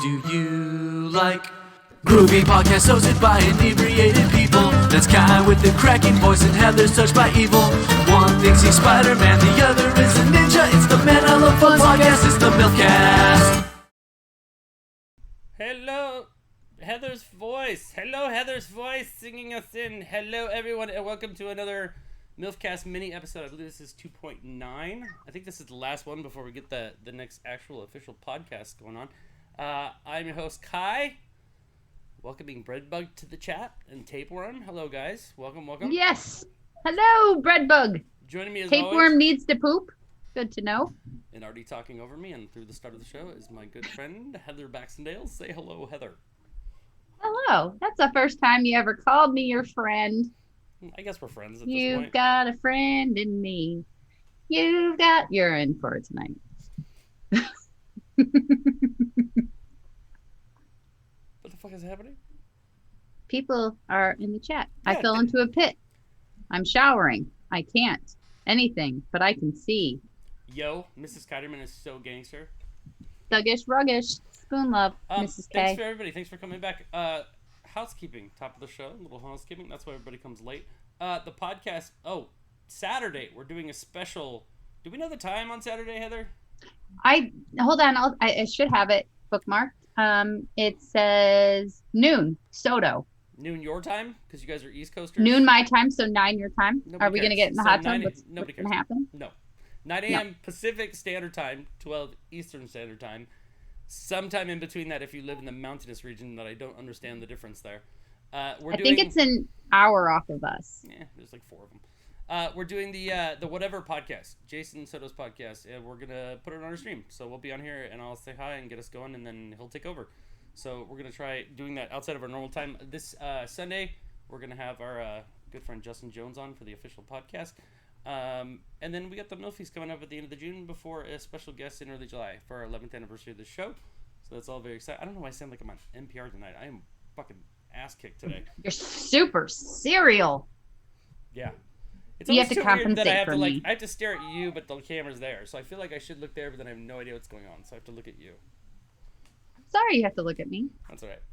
Do you like groovy podcasts hosted by inebriated people? That's Kai with the cracking voice and Heather's touched by evil. One thinks he's Spider-Man, the other is a ninja. It's the Man I Love Fun podcast, it's the MILFcast. Hello, Heather's voice. Hello, Heather's voice singing us in. Hello, everyone, and welcome to another MILFcast mini episode. I believe this is 2.9. I think this is the last one before we get the next actual official podcast going on. I'm your host, Kai. Welcoming Breadbug to the chat and Tapeworm. Hello, guys. Welcome. Yes. Hello, Breadbug. Joining me as Tapeworm always. needs to poop. Good to know. And already talking over me and through the start of the show is my good friend, Heather Baxendale. Say hello, Heather. Hello. That's the first time you ever called me your friend. I guess we're friends at this You've point. got a friend in me. You're in for it tonight. What the fuck is happening? People are in the chat. Yeah, I fell into a pit. I'm showering. I can't anything, but I can see. Yo, Mrs. Keiderman is so gangster. Thuggish, ruggish, spoon love, Mrs. K. Thanks for everybody. Thanks for coming back. Housekeeping, top of the show, little housekeeping. That's why everybody comes late. The podcast. Oh, Saturday we're doing a special. Do we know the time on Saturday, Heather? Hold on. I should have it bookmarked. It says noon, Soto. Noon your time, because you guys are East Coasters. Noon my time, so 9 your time. Nobody Are we going to cares. get in the So hot 9 tub? What's nobody going to cares. happen? No. 9 a.m. Pacific Standard Time, 12 Eastern Standard Time. Sometime in between that, if you live in the mountainous region, that I don't understand the difference there. I think it's an hour off of us. Yeah, there's like 4 of them. We're doing the Whatever podcast, Jason Soto's podcast, and we're gonna put it on our stream. So we'll be on here, and I'll say hi and get us going, and then he'll take over. So we're gonna try doing that outside of our normal time. This Sunday, we're gonna have our good friend Justin Jones on for the official podcast, and then we got the MILFies coming up at the end of June before a special guest in early July for our 11th anniversary of the show. So that's all very exciting. I don't know why I sound like I'm on NPR tonight. I am fucking ass kicked today. You're super serial. Yeah. It's You have almost to too weird that compensate I have for to me. I have to stare at you, but the camera's there. So I feel like I should look there, but then I have no idea what's going on. So I have to look at you. Sorry you have to look at me. That's all right.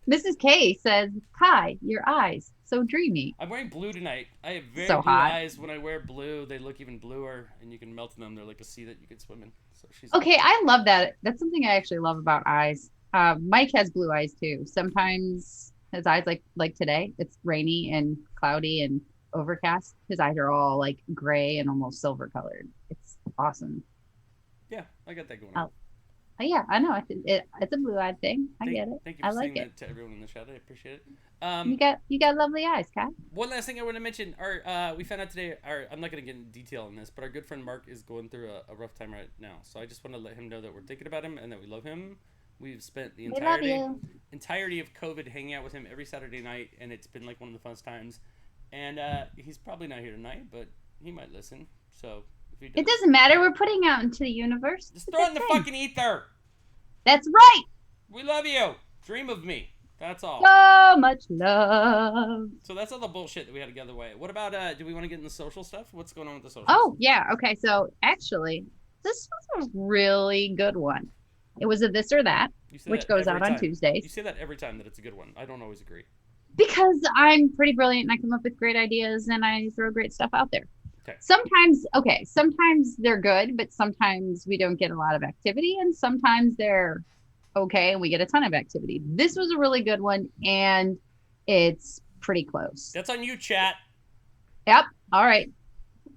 Mrs. K says, Kai, your eyes, so dreamy. I'm wearing blue tonight. I have very So blue hot. eyes. When I wear blue, they look even bluer, and you can melt in them. They're like a sea that you can swim in. So she's Okay, I love that. That's something I actually love about eyes. Mike has blue eyes too. Sometimes his eyes, like today, it's rainy and cloudy and overcast. His eyes are all like gray and almost silver colored. It's awesome. Yeah, I got that going on. Yeah, I know. It's a blue-eyed thing. I get it. Thank you I for like saying it. that to everyone in the chat. I appreciate it. You got lovely eyes, Kat. One last thing I want to mention. We found out today. I'm not going to get into detail on this, but our good friend Mark is going through a rough time right now. So I just want to let him know that we're thinking about him and that we love him. We've spent the entirety of COVID hanging out with him every Saturday night, and it's been like one of the funnest times. And he's probably not here tonight, but he might listen. So if he does, It doesn't matter. We're putting out into the universe. just throw it in the fucking ether. That's right. We love you. Dream of me. That's all. So much love. So that's all the bullshit that we had to get out of the way. What about, do we want to get into the social stuff? What's going on with the social Oh, yeah. Okay. So actually, this was a really good one. It was a this or that, which goes out on Tuesdays. You say that every time that it's a good one. I don't always agree. Because I'm pretty brilliant and I come up with great ideas and I throw great stuff out there. Okay. Sometimes they're good, but sometimes we don't get a lot of activity, and sometimes they're okay and we get a ton of activity. This was a really good one, and it's pretty close. That's on you, chat. Yep. All right.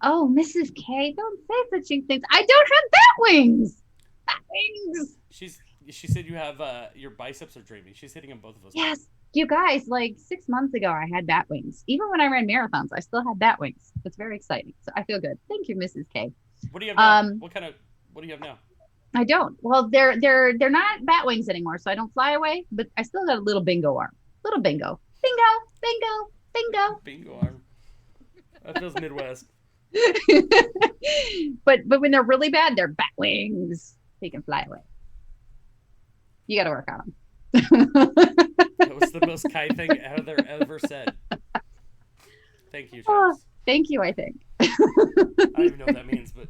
Oh, Mrs. K, don't say such things. I don't have bat wings. Bat wings. She said you have your biceps are dreamy. She's hitting on both of us. Yes. You guys, like 6 months ago, I had bat wings. Even when I ran marathons, I still had bat wings. It's very exciting. So I feel good. Thank you, Mrs. K. What do you have now? What do you have now? I don't. Well, they're not bat wings anymore, so I don't fly away. But I still got a little bingo arm. Little bingo. Bingo. Bingo arm. That feels Midwest. but when they're really bad, they're bat wings. They can fly away. You got to work on them. That was the most Kai thing Heather ever said. Thank you, Travis. Thank you, I think. I don't even know what that means, but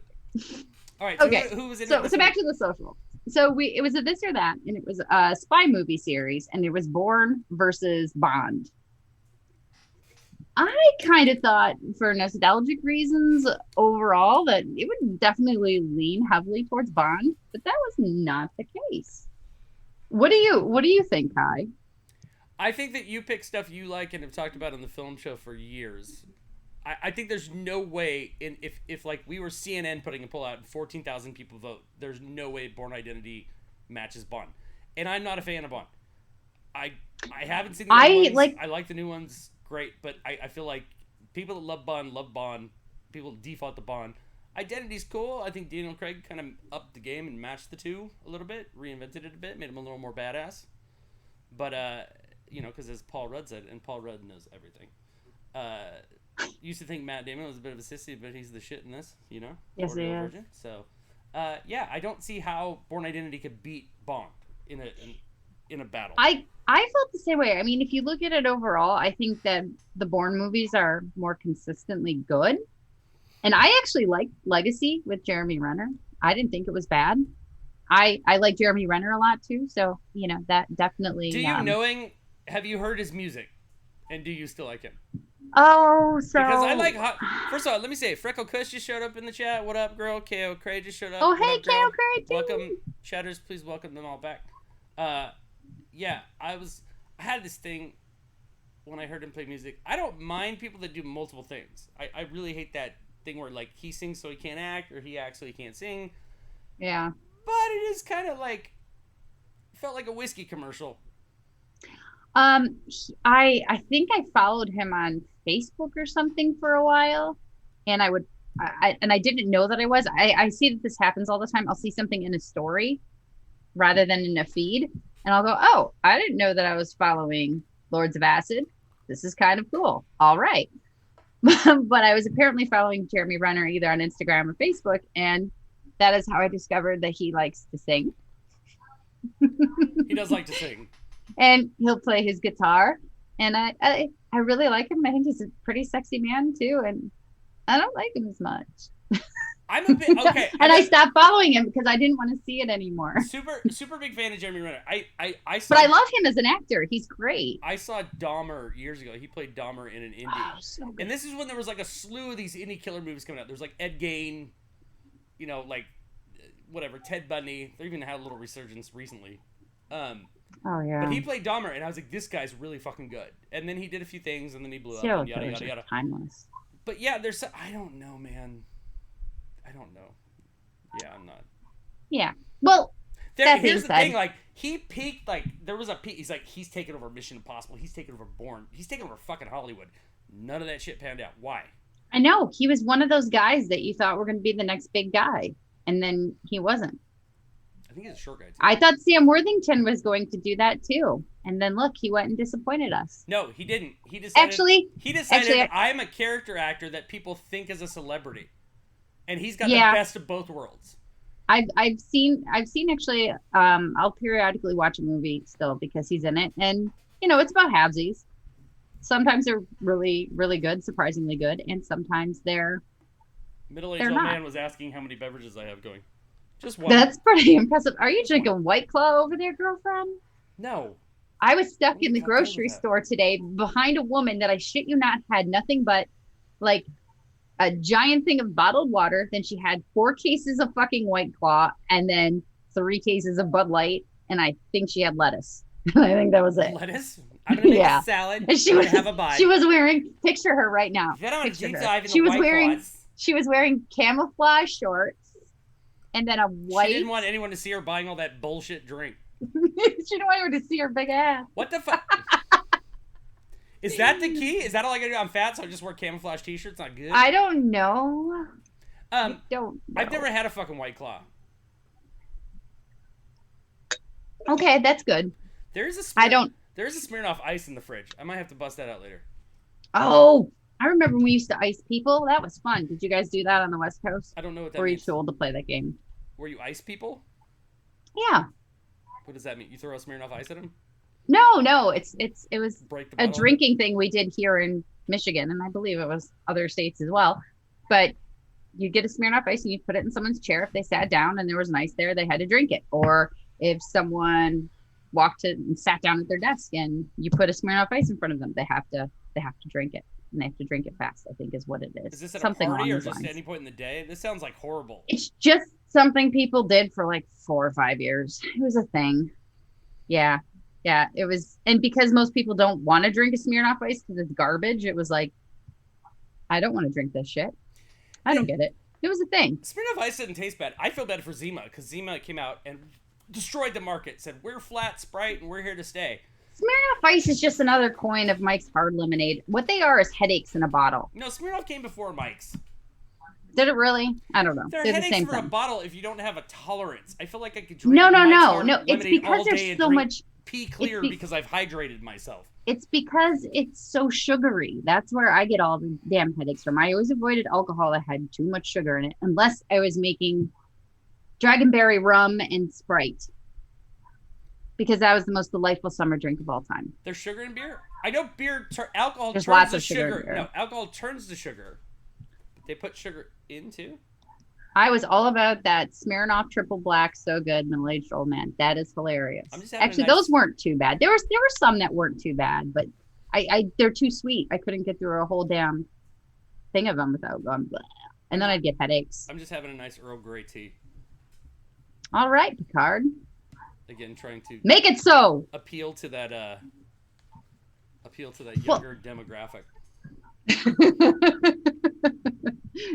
All right. So okay. who was in so it? back to the social. So it was a this or that, and it was a spy movie series, and it was Bourne versus Bond. I kind of thought, for nostalgic reasons, overall, that it would definitely lean heavily towards Bond, but that was not the case. What do you think, Kai? I think that you pick stuff you like and have talked about on the film show for years. I think there's no way if like we were CNN putting a poll out and 14,000 people vote, there's no way Born Identity matches Bond. And I'm not a fan of Bond. I haven't seen the new ones. I like the new ones, great, but I feel like people that love Bond. People default to Bond. Identity's cool. I think Daniel Craig kind of upped the game and matched the two a little bit, reinvented it a bit, made him a little more badass. But because as Paul Rudd said, and Paul Rudd knows everything. Used to think Matt Damon was a bit of a sissy, but he's the shit in this, Yes, he is. Virgin. So, I don't see how Born Identity could beat Bond in a battle. I felt the same way. I mean, if you look at it overall, I think that the Bourne movies are more consistently good. And I actually liked Legacy with Jeremy Renner. I didn't think it was bad. I like Jeremy Renner a lot too, so that definitely. Have you heard his music, and do you still like him? Oh, so because I like. First of all, let me say, Freckle Kush just showed up in the chat. What up, girl? KO Cray just showed up. Oh, what hey, up, girl? KO Cray. Welcome, chatters. Please welcome them all back. I had this thing when I heard him play music. I don't mind people that do multiple things. I really hate that thing where like he sings so he can't act, or he acts so he can't sing. Yeah. But it is kind of like felt like a whiskey commercial. I think I followed him on Facebook or something for a while, and I didn't know that I see that this happens all the time. I'll see something in a story rather than in a feed, and I'll go, oh, I didn't know that I was following Lords of Acid. This is kind of cool. All right. But I was apparently following Jeremy Renner either on Instagram or Facebook, and that is how I discovered that he likes to sing. He does like to sing. And he'll play his guitar. And I really like him. I think he's a pretty sexy man too. And I don't like him as much. I'm a bit okay. And I stopped following him because I didn't want to see it anymore. Super big fan of Jeremy Renner. But I love him as an actor. He's great. I saw Dahmer years ago. He played Dahmer in an indie. Oh, so good. And this is when there was like a slew of these indie killer movies coming out. There's like Ed Gein, like whatever, Ted Bundy. They even had a little resurgence recently. Oh yeah. But he played Dahmer, and I was like, this guy's really fucking good. And then he did a few things, and then he blew up. So And yada yada yada. Timeless. But yeah, I don't know, man. I don't know. Yeah, I'm not. Yeah. Well, here's the thing. Like he peaked. Like there was a peak. He's like he's taken over Mission Impossible. He's taken over Bourne. He's taken over fucking Hollywood. None of that shit panned out. Why? I know he was one of those guys that you thought were going to be the next big guy, and then he wasn't. I think he's a short guy too. I thought Sam Worthington was going to do that too, and then look, he went and disappointed us. No, he didn't. He decided. Actually, I'm a character actor that people think is a celebrity, and he's got the best of both worlds. I've seen actually. I'll periodically watch a movie still because he's in it, and it's about halvesies. Sometimes they're really, really good, surprisingly good, and sometimes they're middle-aged old man was asking how many beverages I have going. Just one. That's pretty impressive. Are you drinking White Claw over there, girlfriend? No. I was stuck in the grocery store today behind a woman that I shit you not had nothing but like a giant thing of bottled water. Then she had 4 cases of fucking White Claw and then 3 cases of Bud Light. And I think she had lettuce. I think that was it. Lettuce? I'm going to make a salad and she was, have a bite. She was wearing, picture her right now. Then I'm going to deep dive into she was White wearing, Claws. She was wearing camouflage shorts and then a white. She didn't want anyone to see her buying all that bullshit drink. She didn't want anyone to see her big ass. What the fuck? Is that the key? Is that all I gotta do? I'm fat, so I just wear camouflage t-shirts. Not good. I don't know. I don't know. I've never had a fucking White Claw. Okay, that's good. There's a Smirnoff Ice in the fridge. I might have to bust that out later. Oh, I remember when we used to ice people. That was fun. Did you guys do that on the West Coast? I don't know what that means. Were you means. too old to play that game? Were you ice people? Yeah. What does that mean? You throw a Smirnoff Ice at them? No. It was a drinking thing we did here in Michigan, and I believe it was other states as well. But you get a Smirnoff Ice and you put it in someone's chair. If they sat down and there was an ice there, they had to drink it. Or if someone walked in and sat down at their desk and you put a Smirnoff Ice in front of them, they have to drink it, and they have to drink it fast, I think is what it is. Is this at something a party or just at any point in the day? This sounds like horrible. It's just something people did for like 4 or 5 years. It was a thing. Yeah, it was. And because most people don't want to drink a Smirnoff Ice because it's garbage, it was like, I don't want to drink this shit. I don't get it. It was a thing. Smirnoff Ice didn't taste bad. I feel bad for Zima because Zima came out and destroyed the market. Said, we're flat Sprite and we're here to stay. Smirnoff Ice is just another coin of Mike's Hard Lemonade. What they are is headaches in a bottle. No, Smirnoff came before Mike's. Did it really? I don't know. They're the headaches same for thing. a bottle if you don't have a tolerance. I feel like I could drink No. Lemonade It's because all day there's and so drink much. pee clear because I've hydrated myself. It's because it's so sugary. That's where I get all the damn headaches from. I always avoided alcohol that had too much sugar in it, unless I was making Dragonberry rum and Sprite, because that was the most delightful summer drink of all time. There's sugar in beer? I know alcohol There's turns lots to of sugar in sugar. beer. No, alcohol turns to sugar. They put sugar into? I was all about that Smirnoff Triple Black, so good, middle-aged old man. That is hilarious. Actually, those weren't too bad. There were some that weren't too bad, but they're too sweet. I couldn't get through a whole damn thing of them without going blah. And then I'd get headaches. I'm just having a nice Earl Grey tea. All right, Picard. Again, trying to make it so. Appeal to that younger demographic.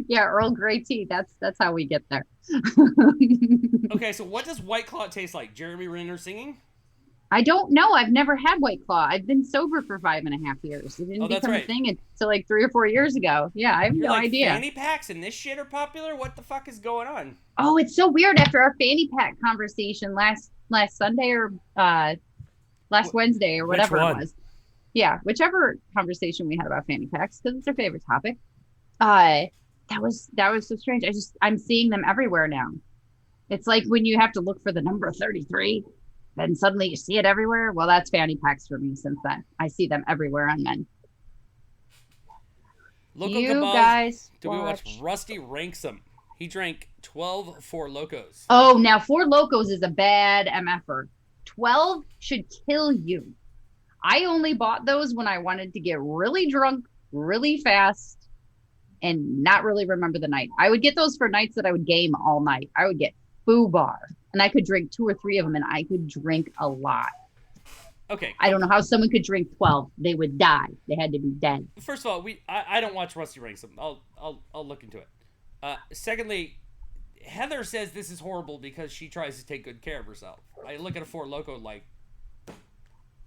Yeah, Earl Grey tea. That's how we get there. Okay, so what does White Claw taste like? Jeremy Renner singing? I don't know. I've never had White Claw. I've been sober for 5.5 years. It didn't become a thing until like 3 or 4 years ago. Yeah, I have no idea. Fanny packs and this shit are popular? What the fuck is going on? Oh, it's so weird. After our fanny pack conversation last Sunday or last Wednesday or whatever it was. Yeah, whichever conversation we had about fanny packs, because it's our favorite topic. That was so strange. I'm seeing them everywhere now. It's like when you have to look for the number 33, then suddenly you see it everywhere. Well, that's fanny packs for me since then. I see them everywhere on men. Local you Cabal, guys do we watch Rusty ranks them? He drank 12 Four Locos. Oh, now Four Locos is a bad MFer. 12 should kill you. I only bought those when I wanted to get really drunk really fast and not really remember the night. I would get those for nights that I would game all night. I would get Foo Bar, and I could drink 2 or 3 of them, and I could drink a lot. Okay. I don't know how someone could drink 12. They would die. They had to be dead. First of all, I don't watch Rusty ranks them. I'll look into it. Secondly, Heather says this is horrible because she tries to take good care of herself. I look at a Four Loko like,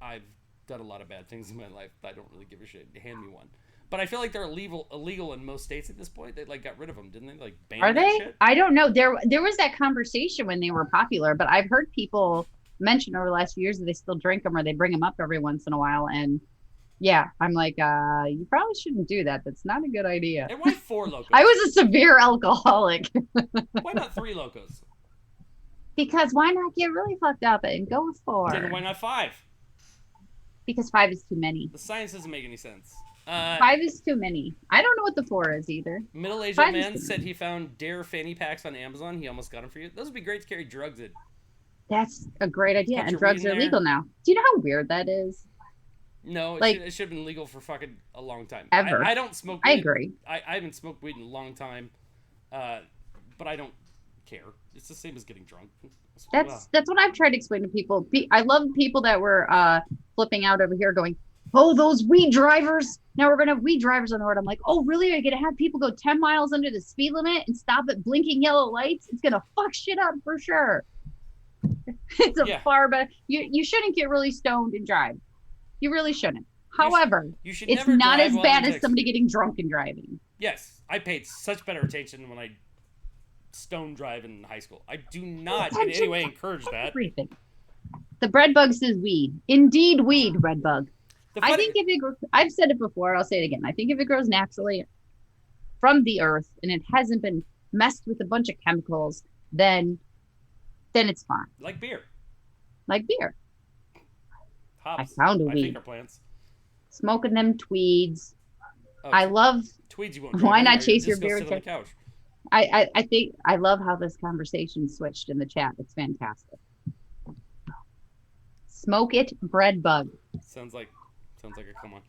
I've done a lot of bad things in my life. I don't really give a shit. Hand me one. But I feel like they're illegal in most states at this point. They got rid of them, didn't they? Like ban Are they? Shit? I don't know. There was that conversation when they were popular, but I've heard people mention over the last few years that they still drink them or they bring them up every once in a while. And yeah, I'm like, you probably shouldn't do that. That's not a good idea. And why 4 Locos? I was a severe alcoholic. Why not 3 Locos? Because why not get really fucked up and go with 4? Then why not 5? Because 5 is too many. The science doesn't make any sense. 5 is too many. I don't know what the 4 is either. Middle-aged old man said he found Dare fanny packs on Amazon. He almost got them for you. Those would be great to carry drugs in. That's a great idea. And drugs are legal now. Do you know how weird that is? No, it should have been legal for fucking a long time. Ever. I don't smoke weed. I agree. I haven't smoked weed in a long time, but I don't care. It's the same as getting drunk. That's what I've tried to explain to people. I love people that were flipping out over here going, oh, those weed drivers. Now we're going to have weed drivers on the road. I'm like, oh, really? Are you going to have people go 10 miles under the speed limit and stop at blinking yellow lights? It's going to fuck shit up for sure. It's far better. You shouldn't get really stoned and drive. You really shouldn't. However, it's not as bad as somebody getting drunk and driving. Yes. I paid such better attention when I stone drive in high school. I do not in any way encourage that. Everything. The bread bug says weed. Indeed, weed, bread bug. I think I've said it before, I'll say it again. I think if it grows naturally from the earth and it hasn't been messed with a bunch of chemicals, then it's fine. Like beer. Like beer. Hops. I found a weed. I think are plants. Smoking them tweeds. Oh, I love. Tweeds you won't. Why not anywhere. chase your Just go beer? sit on the couch. I think I love how this conversation switched in the chat. It's fantastic. Smoke it, bread bug. Sounds like a come on.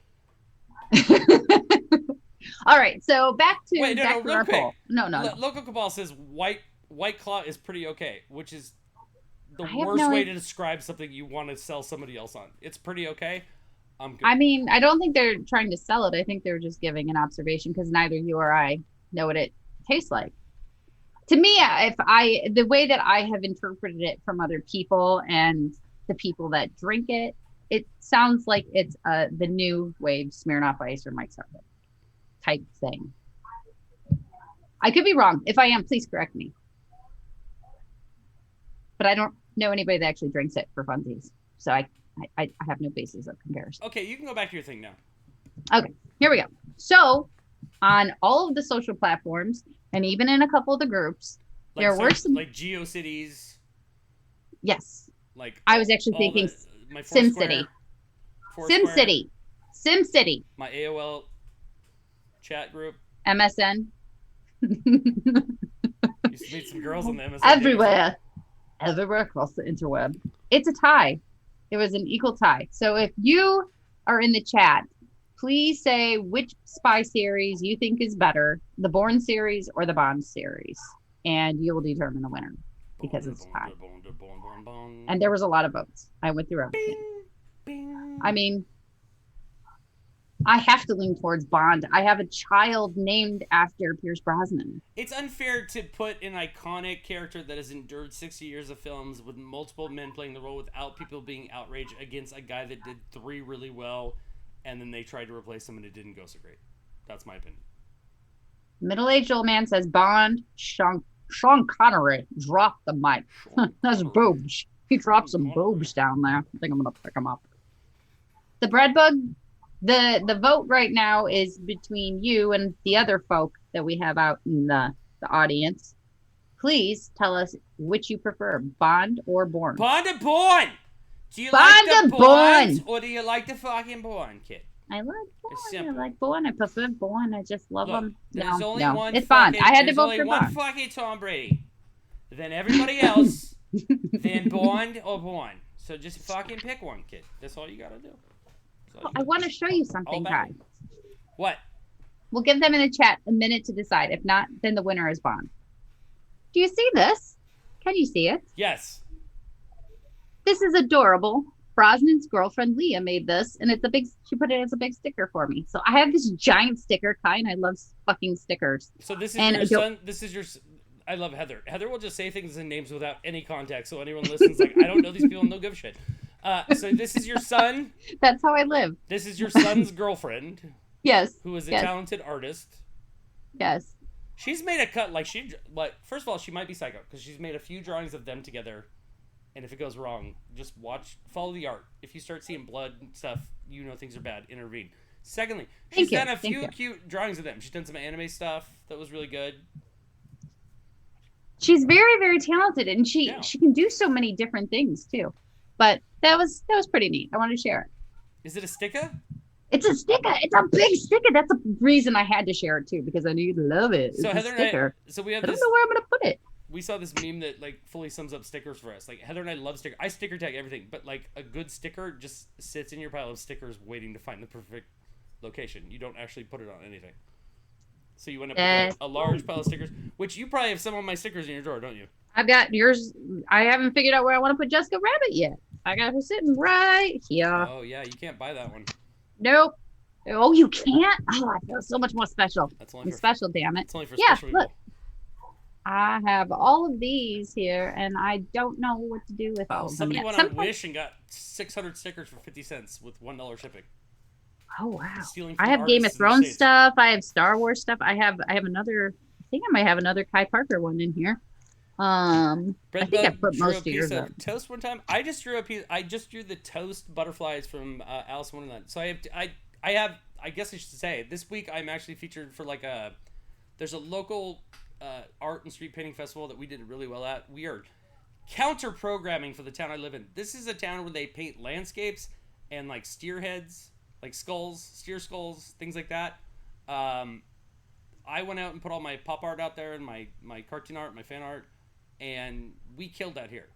All right, so back to Wait, no, real our quick. poll. No. Local Cabal says White Claw is pretty okay, which is the I have worst no way idea. to describe something you want to sell somebody else on. It's pretty okay. I'm good. I mean, I don't think they're trying to sell it. I think they're just giving an observation because neither you or I know what it tastes like. To me, the way that I have interpreted it from other people and the people that drink it, it sounds like it's the new wave Smirnoff Ice or Mike's Hard type thing. I could be wrong. If I am, please correct me. But I don't know anybody that actually drinks it for funsies, so I have no basis of comparison. Okay, you can go back to your thing now. Okay, here we go. So, on all of the social platforms, and even in a couple of the groups, there were some like GeoCities. Yes. Like I was actually thinking SimCity. SimCity. My AOL chat group. MSN. Used to meet some girls on the MSN. Everywhere across the interweb. It's a tie. It was an equal tie. So if you are in the chat, please say which spy series you think is better, the Bourne series or the Bond series, and you will determine the winner because it's a tie. And there was a lot of votes. I went through everything. I mean, I have to lean towards Bond. I have a child named after Pierce Brosnan. It's unfair to put an iconic character that has endured 60 years of films with multiple men playing the role without people being outraged against a guy that did 3 really well, and then they tried to replace him and it didn't go so great. That's my opinion. Middle-aged old man says Bond. Sean Connery dropped the mic. That's boobs. He dropped some boobs down there. I think I'm gonna pick him up. The bread bug. The vote right now is between you and the other folk that we have out in the audience. Please tell us which you prefer, Bond or Bourne. Bond or Bourne? Do you Bond like the or Bond Bourne? or do you like the fucking Bourne, kid? I like It's Bourne. I simple. like Bourne. I prefer Bourne. I just love Look, them. there's No, only no, one it's Bond. I had to there's vote only for one Bond. fucking Tom Brady. Then everybody else, then Bond or Bourne. So just fucking pick one, kid. That's all you gotta do. I want to show you something, Kai. What? We'll give them in the chat a minute to decide. If not, then the winner is Bond. Do you see this? Can you see it? Yes. This is adorable. Brosnan's girlfriend Leah made this, and she put it as a big sticker for me. So I have this giant sticker, Kai, and I love fucking stickers. So this is your son. This is your. I love Heather. Heather will just say things and names without any context, so anyone listens like, I don't know these people, and they'll give a shit. So this is your son. That's how I live. This is your son's girlfriend. Yes. Who is a talented artist. Yes. She's made a cut, first of all, she might be psycho, because she's made a few drawings of them together, and if it goes wrong, just follow the art. If you start seeing blood and stuff, you know things are bad, intervene. Secondly, she's done a few cute drawings of them. She's done some anime stuff that was really good. She's very, very talented, and she can do so many different things, too. But that was pretty neat. I wanted to share it. Is it a sticker? It's a sticker. It's a big sticker. That's the reason I had to share it too, because I knew you'd love it. It's so Heather sticker. We have I don't know where I'm gonna put it. We saw this meme that fully sums up stickers for us. Heather and I love stickers. I sticker tag everything, but a good sticker just sits in your pile of stickers waiting to find the perfect location. You don't actually put it on anything. So you end up with a large pile of stickers, which you probably have some of my stickers in your drawer, don't you? I've got yours. I haven't figured out where I want to put Jessica Rabbit yet. I got her sitting right here. Oh yeah, you can't buy that one. Nope. Oh, you can't? Oh, I feel so much more special. That's only special, damn it. It's only for special people. Look. I have all of these here, and I don't know what to do with all of them Somebody yet. went on Wish and got 600 stickers for 50 cents with $1 shipping. Oh, wow. Stealing I have Game of Thrones stuff. I have Star Wars stuff. I have another, I think I might have another Kai Parker one in here. I think I put most of yours up. Toast one time. I just drew the toast butterflies from Alice in Wonderland. So I guess I should say this week I'm actually featured for there's a local art and street painting festival that we did really well at. We are counter programming for the town I live in. This is a town where they paint landscapes and steer heads, steer skulls, things like that. I went out and put all my pop art out there and my cartoon art, my fan art, and we killed that here.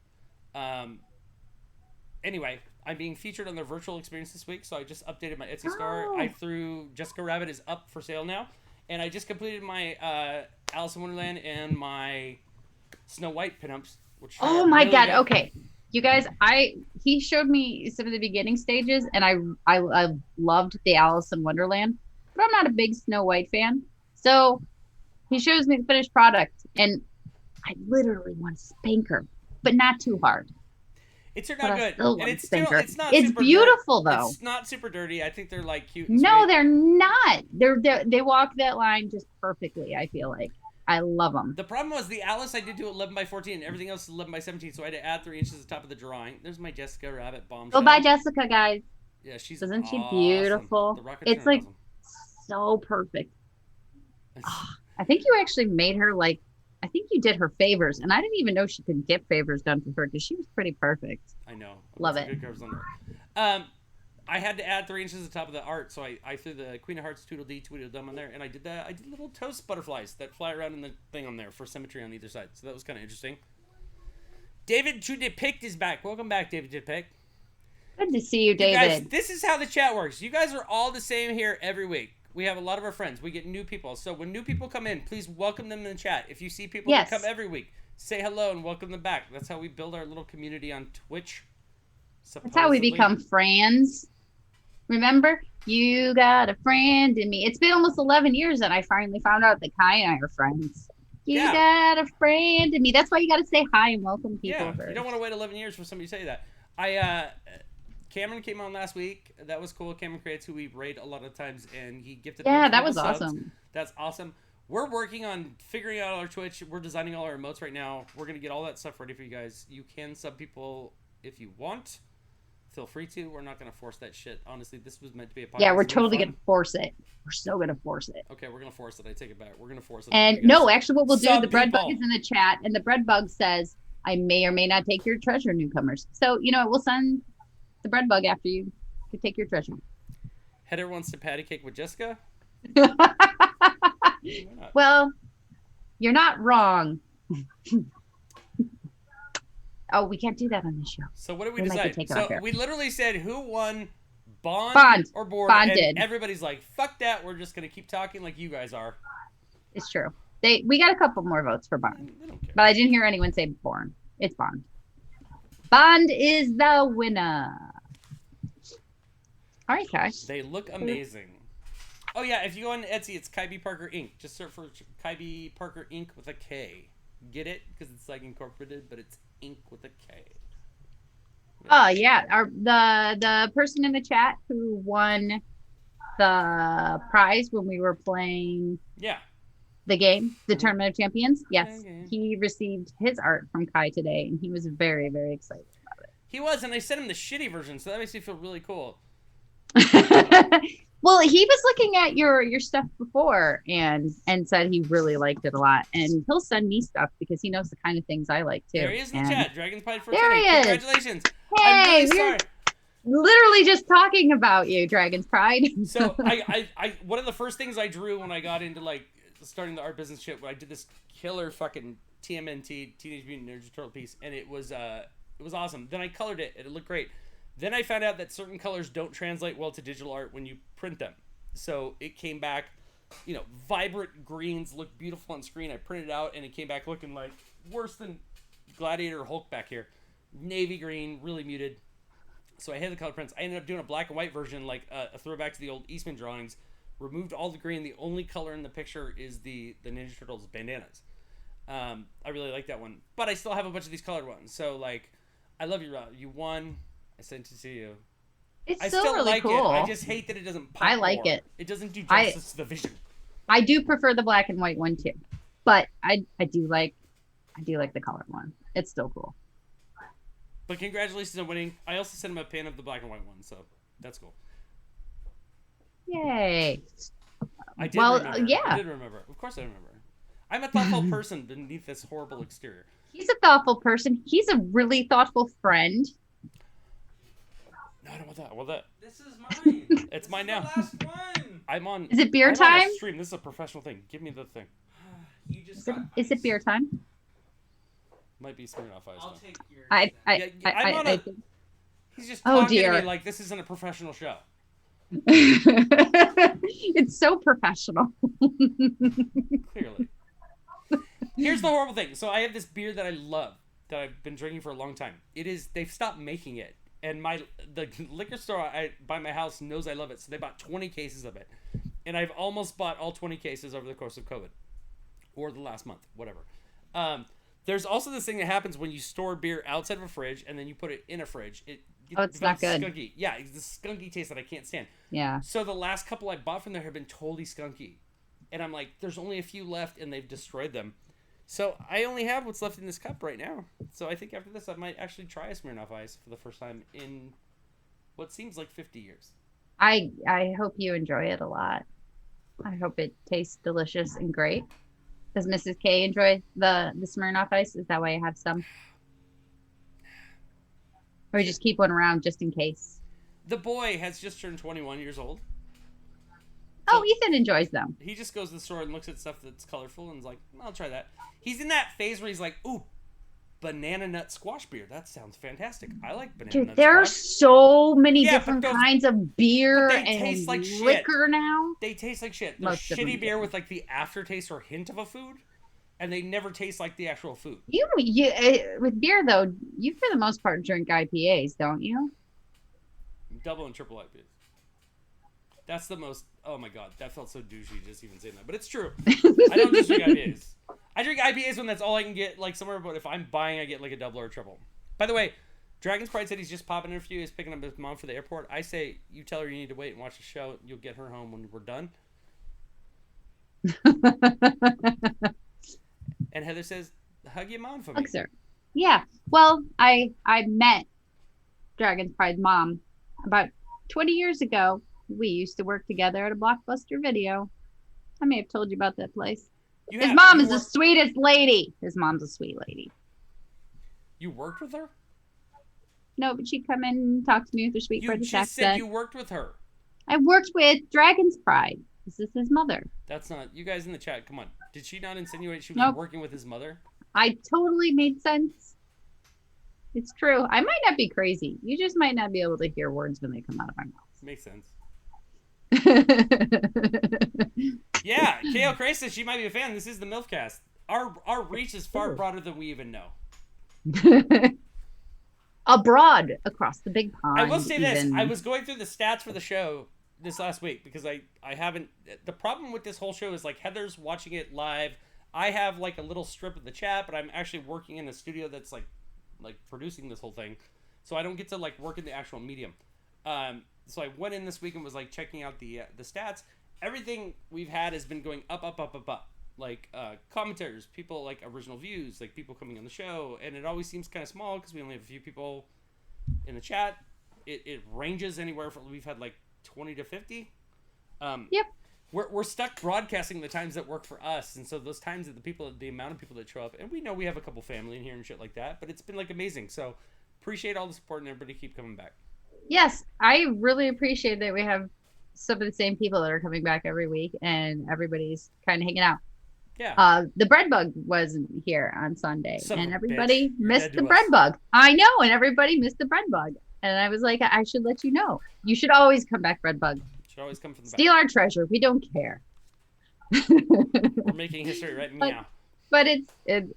Anyway, I'm being featured on their virtual experience this week, so I just updated my Etsy store. I threw Jessica Rabbit is up for sale now, and I just completed my Alice in Wonderland and my Snow White pinups. Which oh my really god! good. Okay, you guys, he showed me some of the beginning stages, and I loved the Alice in Wonderland, but I'm not a big Snow White fan. So he shows me the finished product, and I literally want to spank her, but not too hard. It turned out good, and it's still it's not. It's super beautiful though. It's not super dirty. I think they're like cute. And No, sweet. they're not. They walk that line just perfectly. I feel like I love them. The problem was the Alice I did do 11 by 14, and everything else is 11 by 17, so I had to add 3 inches at the top of the drawing. There's my Jessica Rabbit bombshell. Go buy Jessica, guys. Yeah, she's Isn't she awesome. beautiful? The rocket It's turn like awesome. so perfect. I think you actually made her like. I think you did her favors, and I didn't even know she could get favors done for her because she was pretty perfect. I know. Love Some it. Good curves on there. I had to add 3 inches at the top of the art, so I threw the Queen of Hearts Tweedledee Tweedledum on there, and I did little toast butterflies that fly around in the thing on there for symmetry on either side. So that was kind of interesting. David Depict is back. Welcome back, David Depict. Good to see you, David. Guys, this is how the chat works. You guys are all the same here every week. We have a lot of our friends. We get new people. So when new people come in, please welcome them in the chat. If you see people that come every week, say hello and welcome them back. That's how we build our little community on Twitch. That's how we become friends. Remember? You got a friend in me. It's been almost 11 years that I finally found out that Kai and I are friends. You got a friend in me. That's why you got to say hi and welcome people. Yeah, you don't want to wait 11 years for somebody to say that. Cameron came on last week. That was cool. Cameron Creates, who we raid a lot of times, and he gifted. Yeah, that was awesome. That's awesome. We're working on figuring out our Twitch. We're designing all our emotes right now. We're gonna get all that stuff ready for you guys. You can sub people if you want. Feel free to. We're not gonna force that shit. Honestly, this was meant to be a podcast. Yeah, we're totally gonna force it. We're so gonna force it. Okay, we're gonna force it. I take it back. We're gonna force it. And no, actually, what we'll do, the bread bug is in the chat, and the bread bug says, "I may or may not take your treasure, newcomers." So we'll send the bread bug after you to take your treasure. Heather wants to patty cake with Jessica. Well, you're not wrong. Oh, we can't do that on this show. So what did we decide? So we literally said who won Bond or Board. Bond and did. Everybody's like, fuck that. We're just going to keep talking like you guys are. It's true. We got a couple more votes for Bond. But I didn't hear anyone say Born. It's Bond. Bond is the winner. All right, Kai. They look amazing. Oh, yeah. If you go on Etsy, it's Kai B. Parker Inc. Just search for Kai B. Parker Inc. with a K. Get it? Because it's like incorporated, but it's Inc. with a K. Oh, yeah. The person in the chat who won the prize when we were playing the game, the Tournament of Champions. Yes. He received his art from Kai today, and he was very, very excited about it. He was, and I sent him the shitty version, so that makes me feel really cool. Well, he was looking at your stuff before and said he really liked it a lot. And he'll send me stuff because he knows the kind of things I like, too. There he is in the chat. Dragon's Pride for there he is. Congratulations. Hey, I'm really sorry. Literally just talking about you, Dragon's Pride. So I one of the first things I drew when I got into like starting the art business shit, I did this killer fucking TMNT Teenage Mutant Ninja Turtle piece, and it was awesome. Then I colored it and it looked great. Then I found out that certain colors don't translate well to digital art when you print them. So it came back, vibrant greens look beautiful on screen. I printed it out and it came back looking like worse than Gladiator Hulk back here. Navy green, really muted. So I had the color prints. I ended up doing a black and white version, like a throwback to the old Eastman drawings. Removed all the green. The only color in the picture is the Ninja Turtles bandanas. I really like that one. But I still have a bunch of these colored ones. So, like, I love you, Rob. You won. I sent it to you. It's I still really like cool. it. I just hate that it doesn't pop I like more. it. It doesn't do justice to the vision. I do prefer the black and white one too. But I do like the colored one. It's still cool. But congratulations on winning. I also sent him a pin of the black and white one, so that's cool. Yay. I did remember. Yeah. I did remember. Of course I remember. I'm a thoughtful person beneath this horrible exterior. He's a thoughtful person. He's a really thoughtful friend. No, I don't want that. I want that. This is mine. It's mine now. The last one. I'm on. Is it beer I'm time? On a stream. This is a professional thing. Give me the thing. You just Is it beer time? Might be Smirnoff Ice. I'll take your. I'm on a. He's just Oh, talking to dear. me like this isn't a professional show. It's so professional. Clearly. Here's the horrible thing. So I have this beer that I love that I've been drinking for a long time. They've stopped making it, and the liquor store by my house knows I love it, so they bought 20 cases of it, and I've almost bought all 20 cases over the course of COVID, or the last month, whatever. There's also this thing that happens when you store beer outside of a fridge and then you put it in a fridge. It's not good. Skunky. Yeah, it's the skunky taste that I can't stand. Yeah. So the last couple I bought from there have been totally skunky. And I'm like, there's only a few left and they've destroyed them. So I only have what's left in this cup right now. So I think after this I might actually try a Smirnoff Ice for the first time in what seems like 50 years. I hope you enjoy it a lot. I hope it tastes delicious and great. Does Mrs. K enjoy the Smirnoff Ice? Is that why you have some? Or you just keep one around just in case? The boy has just turned 21 years old. Oh, Ethan enjoys them. He just goes to the store and looks at stuff that's colorful and is like, I'll try that. He's in that phase where he's like, ooh, banana nut squash beer. That sounds fantastic. I like banana Dude, nut there are squash. so many Yeah, different but those- kinds of beer but they and taste like shit. liquor now. They taste like shit. They're Most of them shitty beer do. with like the aftertaste or hint of a food, and they never taste like the actual food. You with beer though, you for the most part drink IPAs, don't you? Double and triple IPAs. That's the most. Oh my god, that felt so douchey just even saying that, but it's true. I don't just drink IPAs. I drink IPAs when that's all I can get, like somewhere. But if I'm buying, I get like a double or a triple. By the way, Dragon's Pride said he's just popping in a few. He's picking up his mom for the airport. I say you tell her you need to wait and watch the show. You'll get her home when we're done. And Heather says, "Hug your mom for me." Sir. Yeah. Well, I met Dragon's Pride's mom about 20 years ago. We used to work together at a Blockbuster Video. I may have told you about that place. His mom is the sweetest lady. His mom's a sweet lady. You worked with her? No, but she'd come in and talk to me with her sweet You British just said accent. you worked with her. I worked with Dragon's Pride. This is his mother. That's not... You guys in the chat, come on. Did she not insinuate she was Nope. working with his mother? I totally made sense. It's true. I might not be crazy. You just might not be able to hear words when they come out of my Makes sense. mouth. Yeah, KO Cray says she might be a fan. This is the MILFcast. Our reach is far broader than we even know. Abroad, across the big pond. I will say this. even. I was going through the stats for the show this last week because I haven't... The problem with this whole show is like Heather's watching it live. I have like a little strip of the chat, but I'm actually working in a studio that's like producing this whole thing. So I don't get to like work in the actual medium. So I went in this week and was like checking out the stats. Everything we've had has been going up. Like commentators, people like original views, like people coming on the show, and it always seems kind of small because we only have a few people in the chat. It ranges anywhere from we've had like 20 to 50. Yep. We're stuck broadcasting the times that work for us, and so those times that the amount of people that show up, and we know we have a couple family in here and shit like that, but it's been like amazing. So appreciate all the support and everybody keep coming back. Yes, I really appreciate that we have some of the same people that are coming back every week, and everybody's kind of hanging out. Yeah. The bread bug wasn't here on Sunday, Son of and a everybody bitch. You're missed dead the to bread us. bug. I know, and everybody missed the bread bug. And I was like, I should let you know. You should always come back, bread bug. Should always come from the Steal our treasure. We don't care. back. We're making history right now. But it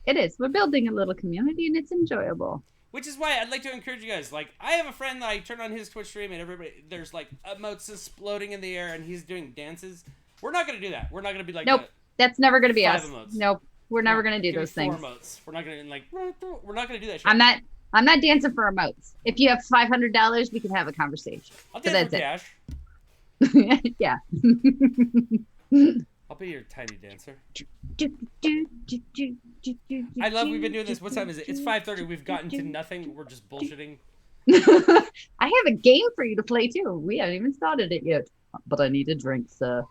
is. We're building a little community, and it's enjoyable. Which is why I'd like to encourage you guys. Like, I have a friend that I turn on his Twitch stream and everybody, there's like emotes exploding in the air and he's doing dances. We're not going to do that. We're not going to be like Nope. that. That's never going to be 5 us. emotes. Nope. We're never going to do Give me those 4 things. emotes. We're not going to like, we're not going to do that shit. I'm not dancing for emotes. If you have $500, we can have a conversation. I'll But dance for that's cash. Yeah. I'll be your tiny dancer. I love we've been doing this. What time is it? It's 5:30. We've gotten to nothing. We're just bullshitting. I have a game for you to play too. We haven't even started it yet. But I need a drink, sir.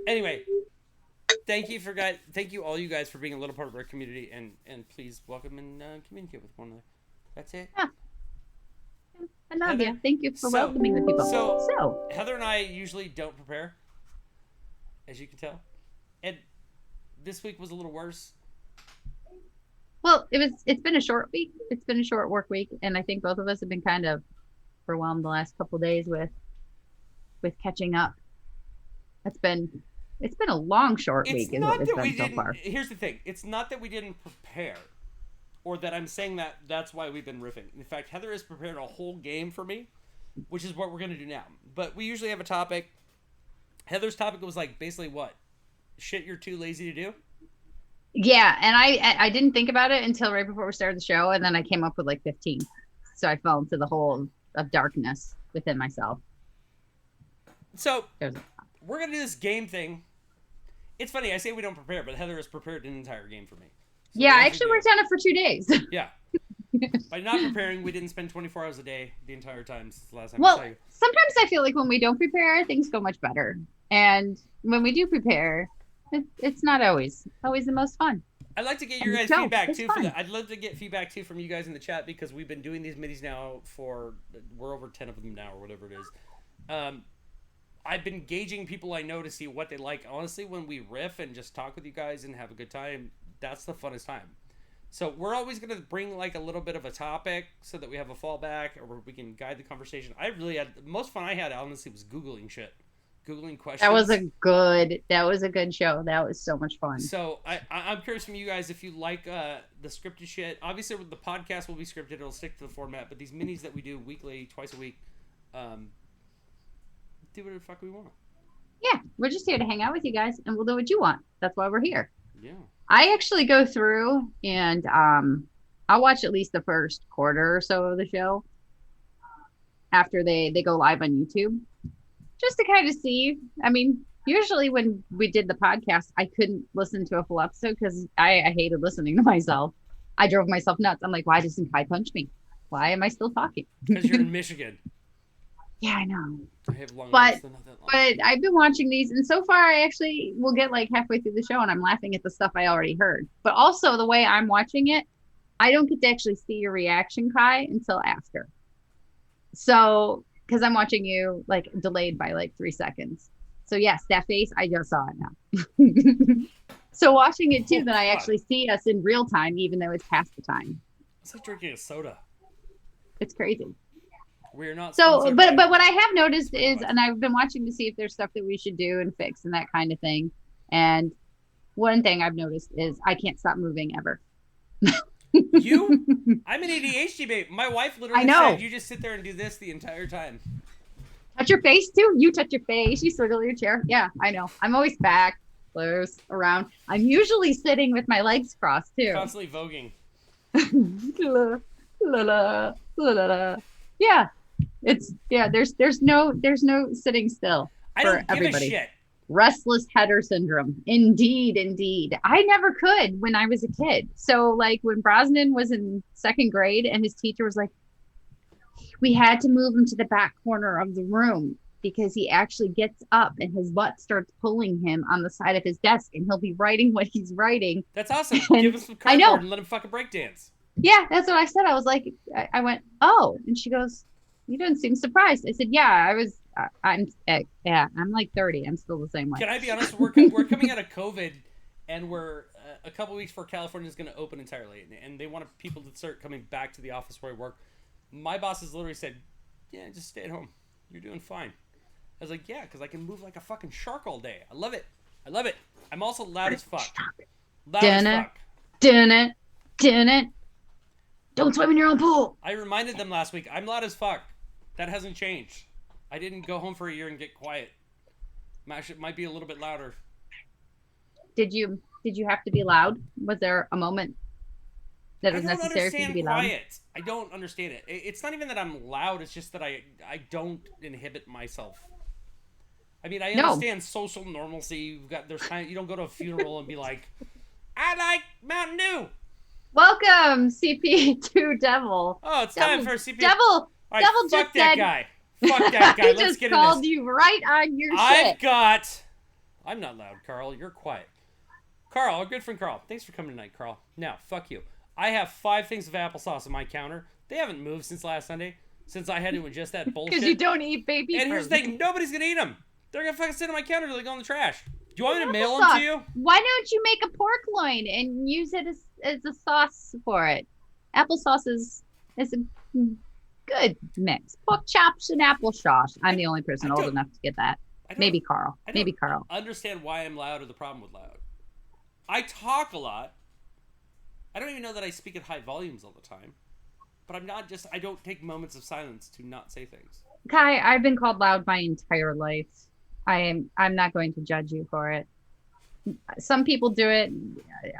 Anyway, thank you all you guys for being a little part of our community and please welcome and communicate with one another. That's it. Yeah. I love Heather, you. Thank you for so- welcoming the people. so- So, Heather and I usually don't prepare. as you can tell. And this week was a little worse. Well, it's been a short week. It's been a short work week, and I think both of us have been kind of overwhelmed the last couple of days with catching up. It's been a long short week is what it's been so far. Here's the thing. It's not that we didn't prepare, or that I'm saying that's why we've been riffing. In fact, Heather has prepared a whole game for me, which is what we're going to do now. But we usually have a topic. Heather's topic was like basically what? Shit you're too lazy to do? Yeah, and I didn't think about it until right before we started the show, and then I came up with like 15. So I fell into the hole of darkness within myself. So we're going to do this game thing. It's funny, I say we don't prepare, but Heather has prepared an entire game for me. So yeah, I actually worked on it for 2 days. Yeah. By not preparing, we didn't spend 24 hours a day the entire time since the last time well, I saw you. Sometimes I feel like when we don't prepare, things go much better. And when we do prepare, it's not always the most fun. I'd like to get your guys' feedback too. I'd love to get feedback too from you guys in the chat, because we've been doing these minis now we're over 10 of them now, or whatever it is. I've been gauging people I know to see what they like. Honestly, when we riff and just talk with you guys and have a good time, that's the funnest time. So we're always going to bring like a little bit of a topic so that we have a fallback, or we can guide the conversation. I really had the most fun I had, honestly, was Googling shit. Googling questions. That was a good show. That was so much fun. So I'm curious from you guys if you like the scripted shit. Obviously, the podcast will be scripted. It'll stick to the format. But these minis that we do weekly, twice a week, do whatever the fuck we want. Yeah, we're just here to hang out with you guys, and we'll do what you want. That's why we're here. Yeah. I actually go through and I'll watch at least the first quarter or so of the show after they go live on YouTube, just to kind of see. I mean, usually when we did the podcast, I couldn't listen to a full episode because I hated listening to myself. I drove myself nuts. I'm like, why doesn't Kai punch me? Why am I still talking? Because you're in Michigan. Yeah, I know. I have long but not that long. But I've been watching these, and so far I actually will get like halfway through the show and I'm laughing at the stuff I already heard. But also the way I'm watching it, I don't get to actually see your reaction, Kai, until after. So, because I'm watching you like delayed by like 3 seconds. So yes, that face, I just saw it now. So watching it too, then I actually see us in real time, even though it's past the time. It's like drinking a soda. It's crazy. We're not. So, but what I have noticed is, and I've been watching to see if there's stuff that we should do and fix and that kind of thing. And one thing I've noticed is I can't stop moving ever. I'm an ADHD babe. My wife literally said, you just sit there and do this the entire time. Touch your face too. You touch your face. You swiggle your chair. Yeah, I know. I'm always back, close, around. I'm usually sitting with my legs crossed too. Constantly voguing. la, la, la, la, la. Yeah. There's no sitting still for everybody. Give a shit. Restless header syndrome. Indeed. I never could when I was a kid. So like when Brosnan was in 2nd grade and his teacher was like, we had to move him to the back corner of the room because he actually gets up and his butt starts pulling him on the side of his desk and he'll be writing what he's writing. That's awesome. Give him some cardboard and let him fucking break dance. Yeah, that's what I said. I was like, I went, oh, and she goes, you don't seem surprised. I said, yeah, I'm like 30. I'm still the same way. Can I be honest? We're coming out of COVID, and we're a couple weeks before California is going to open entirely, and they want people to start coming back to the office where I work. My boss has literally said, yeah, just stay at home. You're doing fine. I was like, yeah, because I can move like a fucking shark all day. I love it. I'm also loud as fuck. Don't swim in your own pool. I reminded them last week, I'm loud as fuck. That hasn't changed. I didn't go home for a year and get quiet. Might be a little bit louder. Did you have to be loud? Was there a moment that was necessary for you to be loud? Quiet. I don't understand it. It's not even that I'm loud. It's just that I don't inhibit myself. I mean, I understand social normalcy. You don't go to a funeral and be like, I like Mountain Dew. Welcome, CP2 Devil. Oh, it's time for CP. Devil. Right, Devil fuck just that said. Guy. Fuck that guy. He Let's just get into this. called you right on your shit. I'm not loud, Carl. You're quiet. Carl, our good friend Carl. Thanks for coming tonight, Carl. Now, fuck you. I have 5 things of applesauce on my counter. They haven't moved since last Sunday. Since I had to ingest that bullshit. Because you don't eat baby And fruit. here's the thing. Nobody's going to eat them. They're going to fucking sit on my counter till they go in the trash. you want me to mail them to you? Why don't you make a pork loin and use it as a sauce for it? Applesauce is a good mix. Pork chops and applesauce. I'm the only person old enough to get that. Maybe Carl. Maybe Carl. Understand why I'm loud or the problem with loud. I talk a lot. I don't even know that I speak at high volumes all the time. But I don't take moments of silence to not say things. Kai, I've been called loud my entire life. I'm not going to judge you for it. Some people do it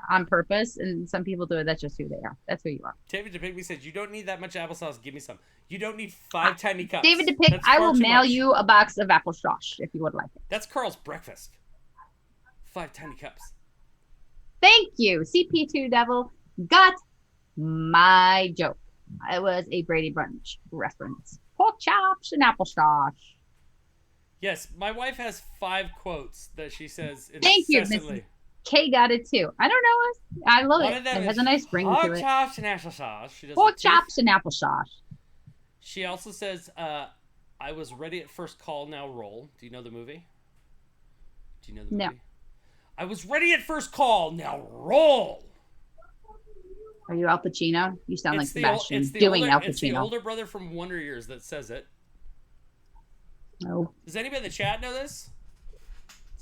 on purpose, and some people do it. That's just who they are. That's who you are. David DePick said, "You don't need that much applesauce. Give me some. You don't need 5 tiny cups." David DePick, I will mail you a box of applesauce if you would like it. That's Carl's breakfast. 5 tiny cups. Thank you, CP2 Devil. Got my joke. It was a Brady Bunch reference. Pork chops and applesauce. Yes, my wife has 5 quotes that she says Thank you, incessantly. Mrs. K got it too. I don't know. I love it. It has a nice ring to it. Pork chops and applesauce. She does Pork chops and applesauce. She also says, I was ready at first call, now roll. Do you know the movie? No. I was ready at first call, now roll. Are you Al Pacino? You sound like Sebastian doing Al Pacino. It's the older brother from Wonder Years that says it. No. Does anybody in the chat know this?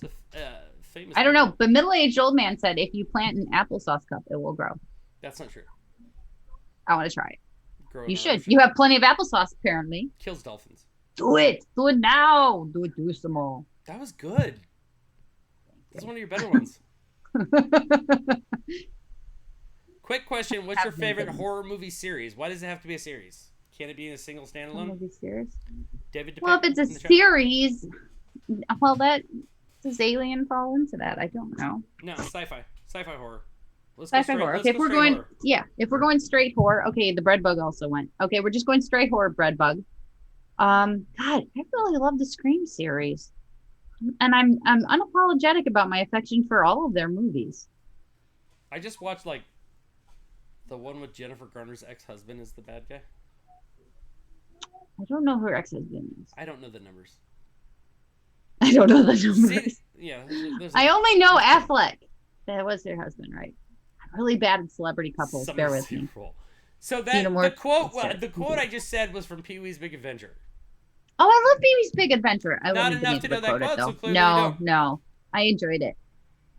It's a famous. I don't know, but middle-aged old man said if you plant an applesauce cup, it will grow. That's not true. I want to try it. You should. Ocean. You have plenty of applesauce, apparently. Kills dolphins. Do it. Do it now. Do some more. That was good. That's one of your better ones. Quick question: what's your favorite horror movie series? Why does it have to be a series? Can't it be in a single standalone? Movie series? David DePick, well, if it's a series, well, does Alien fall into that? I don't know. No, sci-fi horror. Sci-fi horror. Okay, if we're going straight horror. Okay, the bread bug also went. Okay, we're just going straight horror. Bread bug. God, I really love the Scream series, and I'm unapologetic about my affection for all of their movies. I just watched the one with Jennifer Garner's ex-husband is the bad guy. I don't know who her ex-husband is. I don't know the numbers. I don't know the numbers. I only know Affleck. That was their husband, right? I'm really bad at celebrity couples. Bear with me. So the quote I just said was from Pee-wee's Big Adventure. Oh, I love Pee-wee's Big Adventure. I Not enough to know that quote, so clearly no. I enjoyed it,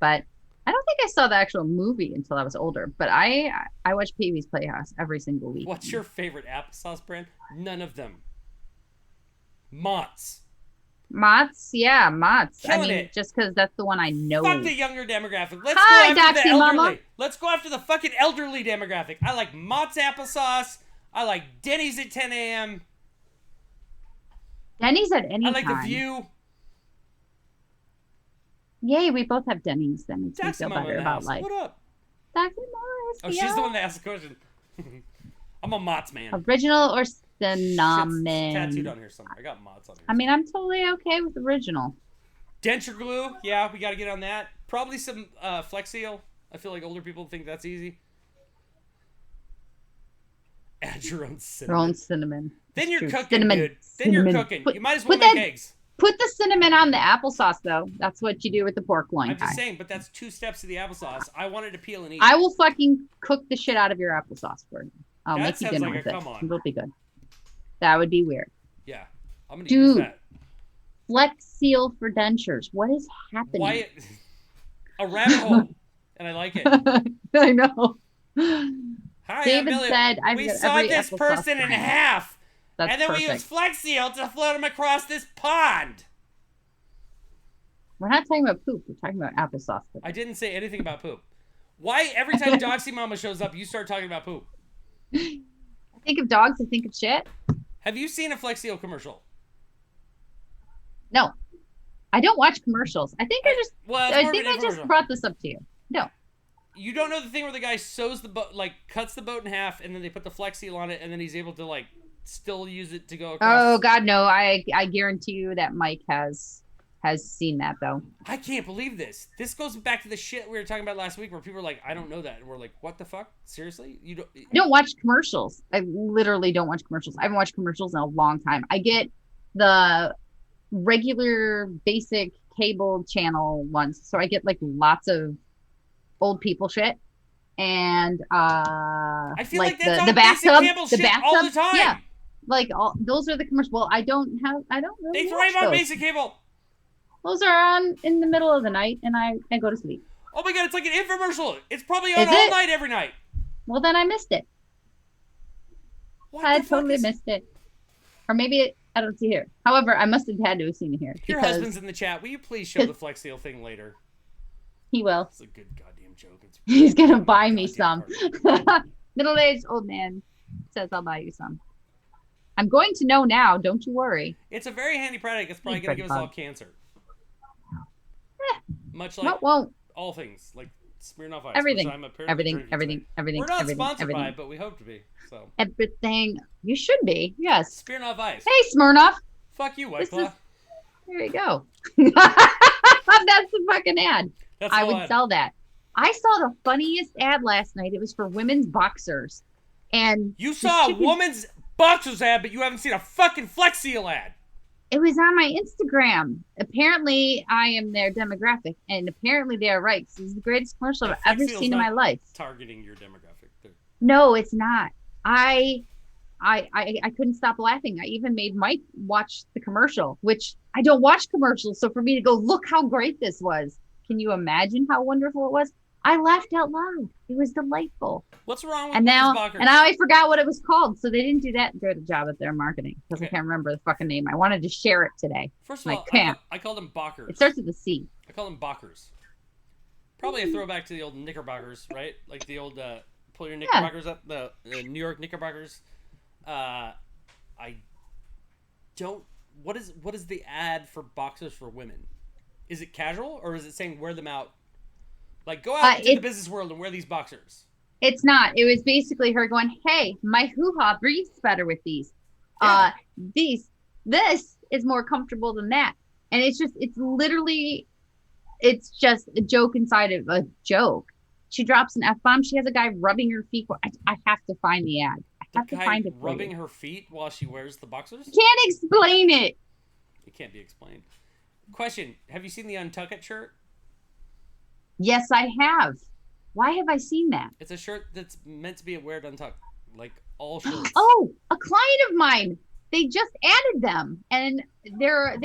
but I don't think I saw the actual movie until I was older. But I watch Pee-wee's Playhouse every single week. What's your favorite applesauce brand? None of them. Mott's. Yeah, Mott's. Killing it. Just because that's the one I know. Fuck the younger demographic. Let's go after Doxy the elderly. Mama. Let's go after the fucking elderly demographic. I like Mott's applesauce. I like Denny's at 10 a.m. Denny's at any time. I like The View. Yay, we both have Denny's. That makes me feel better about life. What up? Doxy Mama. Oh, she's the one that asked the question. I'm a Mott's man. Original or cinnamon? It's tattooed on here somewhere. I got Mott's on here. I mean, I'm totally okay with original. Denture glue. Yeah, we got to get on that. Probably some Flex Seal. I feel like older people think that's easy. Add your own cinnamon. Your own cinnamon. Then you're cooking, cinnamon. dude. Then cinnamon. You're cooking. You might as well make eggs. Put the cinnamon on the applesauce, though. That's what you do with the pork loin. I'm just saying, but that's 2 steps of the applesauce. I wanted to peel and eat. I will fucking cook the shit out of your applesauce for you. I'll that make you dinner like with come on. It'll be good. That would be weird. Yeah. I'm going to use that. Flex Seal for dentures. What is happening? A rabbit hole. And I like it. I know. Hi, David said, we saw this person in half. That's and then perfect. we used Flex Seal to float him across this pond. We're not talking about poop. We're talking about applesauce. I didn't say anything about poop. Why every time Doxy Mama shows up, you start talking about poop? I think of dogs. I think of shit. Have you seen a Flex Seal commercial? No. I don't watch commercials. I think I just brought this up to you. No. You don't know the thing where the guy sews the boat, cuts the boat in half, and then they put the Flex Seal on it, and then he's able to, still use it to go across. Oh, God, no. I guarantee you that Mike has seen that, though. I can't believe this. This goes back to the shit we were talking about last week where people were like, I don't know that. And we're like, what the fuck? Seriously? I don't watch commercials. I literally don't watch commercials. I haven't watched commercials in a long time. I get the regular basic cable channel ones, so I get like lots of old people shit. And I feel like that's the on basic bathtub, cable the shit bathtub, all the time. yeah, like all those are the commercials. Well, I don't really They watch thrive on those. basic cable. Those are on in the middle of the night, and I go to sleep. Oh my god, it's like an infomercial. It's probably on Is all it? night every night. Well, then I missed it. What I the fuck totally is... missed it, or maybe I don't see here. However, I must have had to have seen it here. Your because husband's in the chat. Will you please show the Flex Seal thing later? He will. It's a good goddamn joke. It's He's gonna buy me goddamn some. part. Middle-aged old man says, "I'll buy you some." I'm going to know now. Don't you worry. It's a very handy product. It's probably going to give us all cancer. Much like What won't? all things, like Smirnoff Ice. Everything. Which I'm apparently Everything. drinking Everything. today. Everything. We're not everything, sponsored everything. by it, but we hope to be. So Everything. You should be. Yes. Smirnoff Ice. Hey, Smirnoff. Fuck you, White This Claw. is- There you go. That's the fucking ad. That's I the would one. sell that. I saw the funniest ad last night. It was for women's boxers. And You the saw a chicken- woman's boxers ad, but you haven't seen a fucking Flex Seal ad. It was on my Instagram. Apparently, I am their demographic, and apparently they are right. This is the greatest commercial I've Flex ever Seal's seen in my not life. Targeting your demographic. Too. No, it's not. I couldn't stop laughing. I even made Mike watch the commercial, which I don't watch commercials. So for me to go, look how great this was. Can you imagine how wonderful it was? I laughed out loud. It was delightful. What's wrong with And now women's boxers? I forgot what it was called. So they didn't do that good a job at their marketing because Okay. I can't remember the fucking name. I wanted to share it today. First of all, can't. I call them bockers. It starts with a C. I call them bockers. Probably a throwback to the old Knickerbockers, right? Like the old pull your Knickerbockers up, the New York Knickerbockers. I don't. What is the ad for boxers for women? Is it casual or is it saying wear them out? Like go out into the business world and wear these boxers. It's not. It was basically her going, "Hey, my hoo-ha breathes better with these. Yeah. This is more comfortable than that." And it's just a joke inside of a joke. She drops an F-bomb. She has a guy rubbing her feet. I have to find the ad. I have to find it for rubbing you. her feet while she wears the boxers. Can't explain it. It can't be explained. Question: have you seen the Untuck It shirt? Yes, I have. Why have I seen that? It's a shirt that's meant to be wear untucked, like all shirts. Oh, a client of mine. They just added them, and they're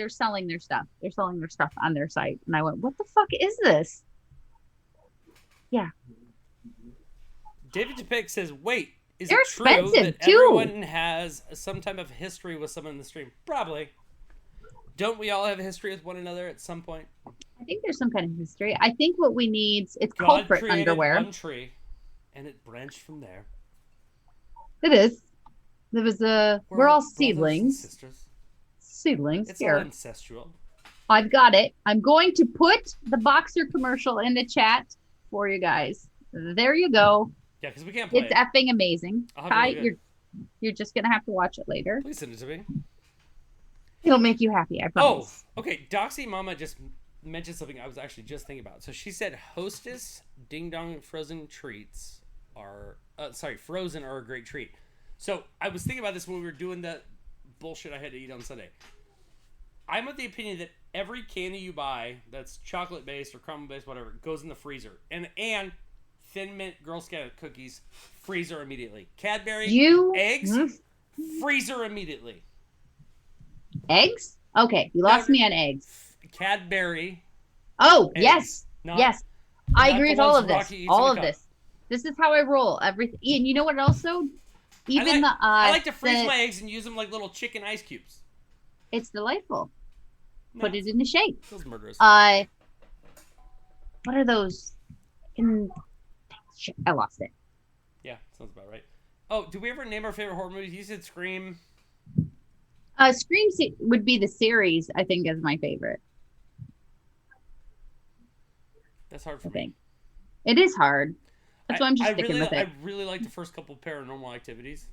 selling their stuff. They're selling their stuff on their site, and I went, "What the fuck is this?" Yeah, David Depic says, "Wait, is They're it true expensive, that too. everyone has some type of history with someone in the stream? Probably. Don't we all have a history with one another at some point? I think there's some kind of history. I think what we need it's God culprit created underwear. one tree, and it branched from there. It is. There was we're all brothers and seedlings. sisters. Seedlings It's all here. incestual. I've got it. I'm going to put the boxer commercial in the chat for you guys. There you go. Yeah, because we can't play It's it. effing amazing. I'll have to Kai, look at it. you're just gonna have to watch it later. Please send it to me. It'll make you happy, I promise. Oh, okay. Doxy Mama just mentioned something I was actually just thinking about. So she said Hostess Ding Dong frozen treats are frozen are a great treat. So I was thinking about this when we were doing that bullshit I had to eat on Sunday. I'm of the opinion that every candy you buy that's chocolate based or caramel based, whatever, goes in the freezer. And Thin Mint Girl Scout cookies, freezer immediately. Cadbury eggs, freezer immediately. Eggs? Okay, you lost me on eggs. Cadbury. Oh, eggs. yes. Not- Yes. I not agree the with all ones of this. Rocky eats All in of a cup. this. This is how I roll. Everything. And you know what also? Even I like to freeze my eggs and use them like little chicken ice cubes. It's delightful. No, Put it in the shake. feels murderous. What are those? Shit, I lost it. Yeah, sounds about right. Oh, did we ever name our favorite horror movies? You said Scream. Scream would be the series, I think, is my favorite. That's hard for I me. think. It is hard. That's why I'm just sticking with it. I really like the first couple Paranormal Activities.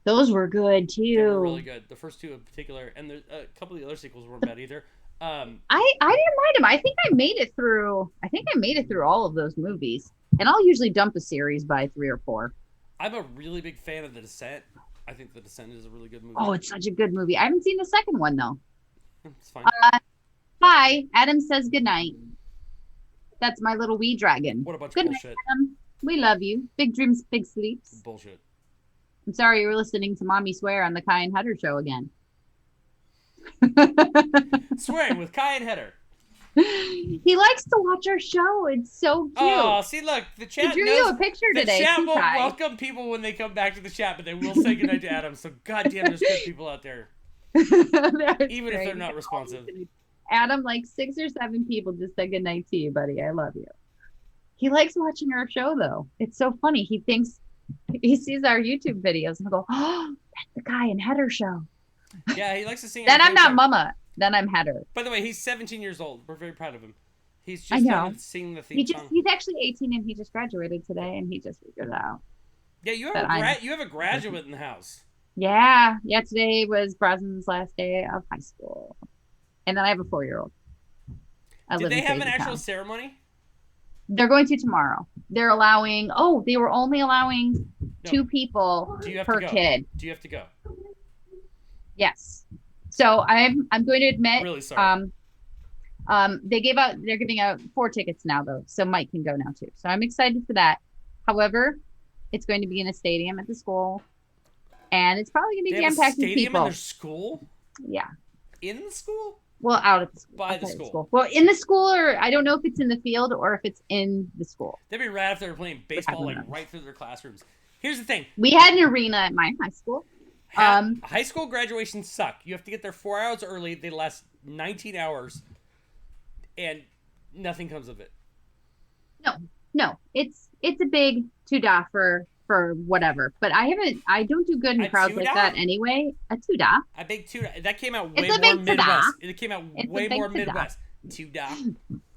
Those were good too. They were really good. The first two in particular, and there's a couple of the other sequels weren't bad either. I didn't mind them. I think I made it through all of those movies. And I'll usually dump a series by 3 or 4. I'm a really big fan of The Descent. I think The Descent is a really good movie. Oh, it's such a good movie. I haven't seen the second one though. It's fine. Hi, Adam says goodnight. That's my little wee dragon. What a bunch Good of night, bullshit. Adam. We love you. Big dreams, big sleeps. Bullshit. I'm sorry you were listening to Mommy Swear on the Kai and Hutter show again. Swearing with Kai and Header. He likes to watch our show. It's so cute. Oh, see, look, the chat He drew knows. you a picture The today. chat too, won't Kai. welcome people when they come back to the chat, but they will say goodnight to Adam. So, goddamn, there's good people out there, That's even if great. they're not responsive. Adam, like 6 or 7 people just said goodnight to you, buddy. I love you. He likes watching our show, though. It's so funny. He sees our YouTube videos and he'll go, oh, that's the Kai and Header show. Yeah, he likes to sing. Then our I'm not theme song. Mama. Then I'm Header. By the way, he's 17 years old. We're very proud of him. He's I just know. started singing the theme song. He's actually 18 and he just graduated today and he just figured it out. Yeah, you But have a graduate in the house. Yeah. Yeah, today was Brosnan's last day of high school. And then I have a 4-year-old. Did they have an actual ceremony? They're going to tomorrow. They were only allowing 2 people per kid. Do you have to go? Yes. So I'm going to admit, Really sorry. they're giving out 4 tickets now though. So Mike can go now too. So I'm excited for that. However, it's going to be in a stadium at the school and it's probably going to be They have a jam-packed with stadium people. in their school? Yeah. In the school? Well, out at the school. By the outside of school. Well, in the school, or I don't know if it's in the field or if it's in the school. That'd be rad if they were playing baseball like right through their classrooms. Here's the thing. We had an arena at my high school. High school graduations suck. You have to get there 4 hours early. They last 19 hours, and nothing comes of it. No, it's a big tuda for whatever. But I don't do good in A crowds like tuda? that anyway. A tuda. A big tuda. That came out It's way a more big tuda. Midwest. It came out It's a way big more tuda. Midwest. Tuda.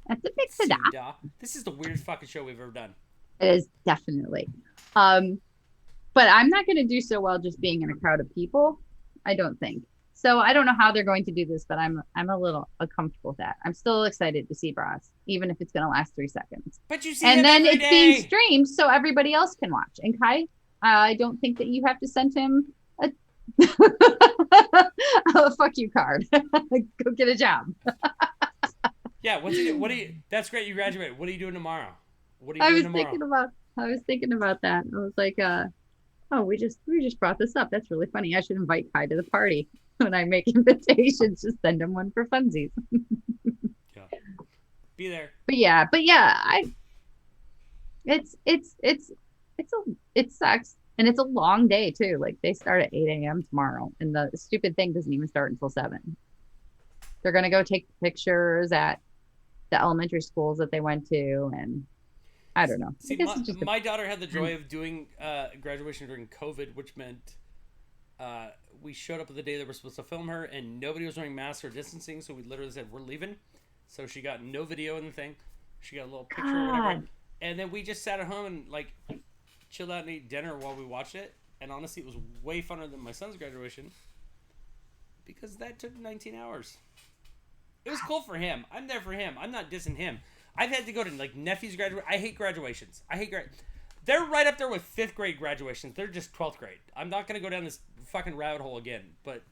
That's a big tuda. Tuda. This is the weirdest fucking show we've ever done. It is definitely. But I'm not going to do so well just being in a crowd of people. I don't think. So I don't know how they're going to do this, but I'm a little uncomfortable with that. I'm still excited to see Bros, even if it's going to last 3 seconds. But you see And him then every it's day. being streamed so everybody else can watch. And Kai, I don't think that you have to send him a fuck you card. Go get a job. Yeah, what do you? That's great. You graduated. What are you doing tomorrow? What are you I doing was tomorrow? thinking about that. I was like, oh, we just brought this up. That's really funny. I should invite Kai to the party. When I make invitations, just send him one for funsies. Yeah. Be there. But yeah, it sucks. And it's a long day too. Like they start at 8 a.m. tomorrow and the stupid thing doesn't even start until 7. They're going to go take pictures at the elementary schools that they went to. And I don't know. See, my daughter had the joy of doing graduation during COVID, which meant we showed up the day that we're supposed to film her and nobody was wearing masks or distancing. So we literally said, we're leaving. So she got no video in the thing. She got a little picture or whatever. And then we just sat at home and like chilled out and ate dinner while we watched it. And honestly, it was way funner than my son's graduation because that took 19 hours. It was cool for him. I'm there for him. I'm not dissing him. I've had to go to like nephew's graduation. I hate graduations. They're right up there with 5th grade graduations. They're just 12th grade. I'm not going to go down this fucking rabbit hole again, but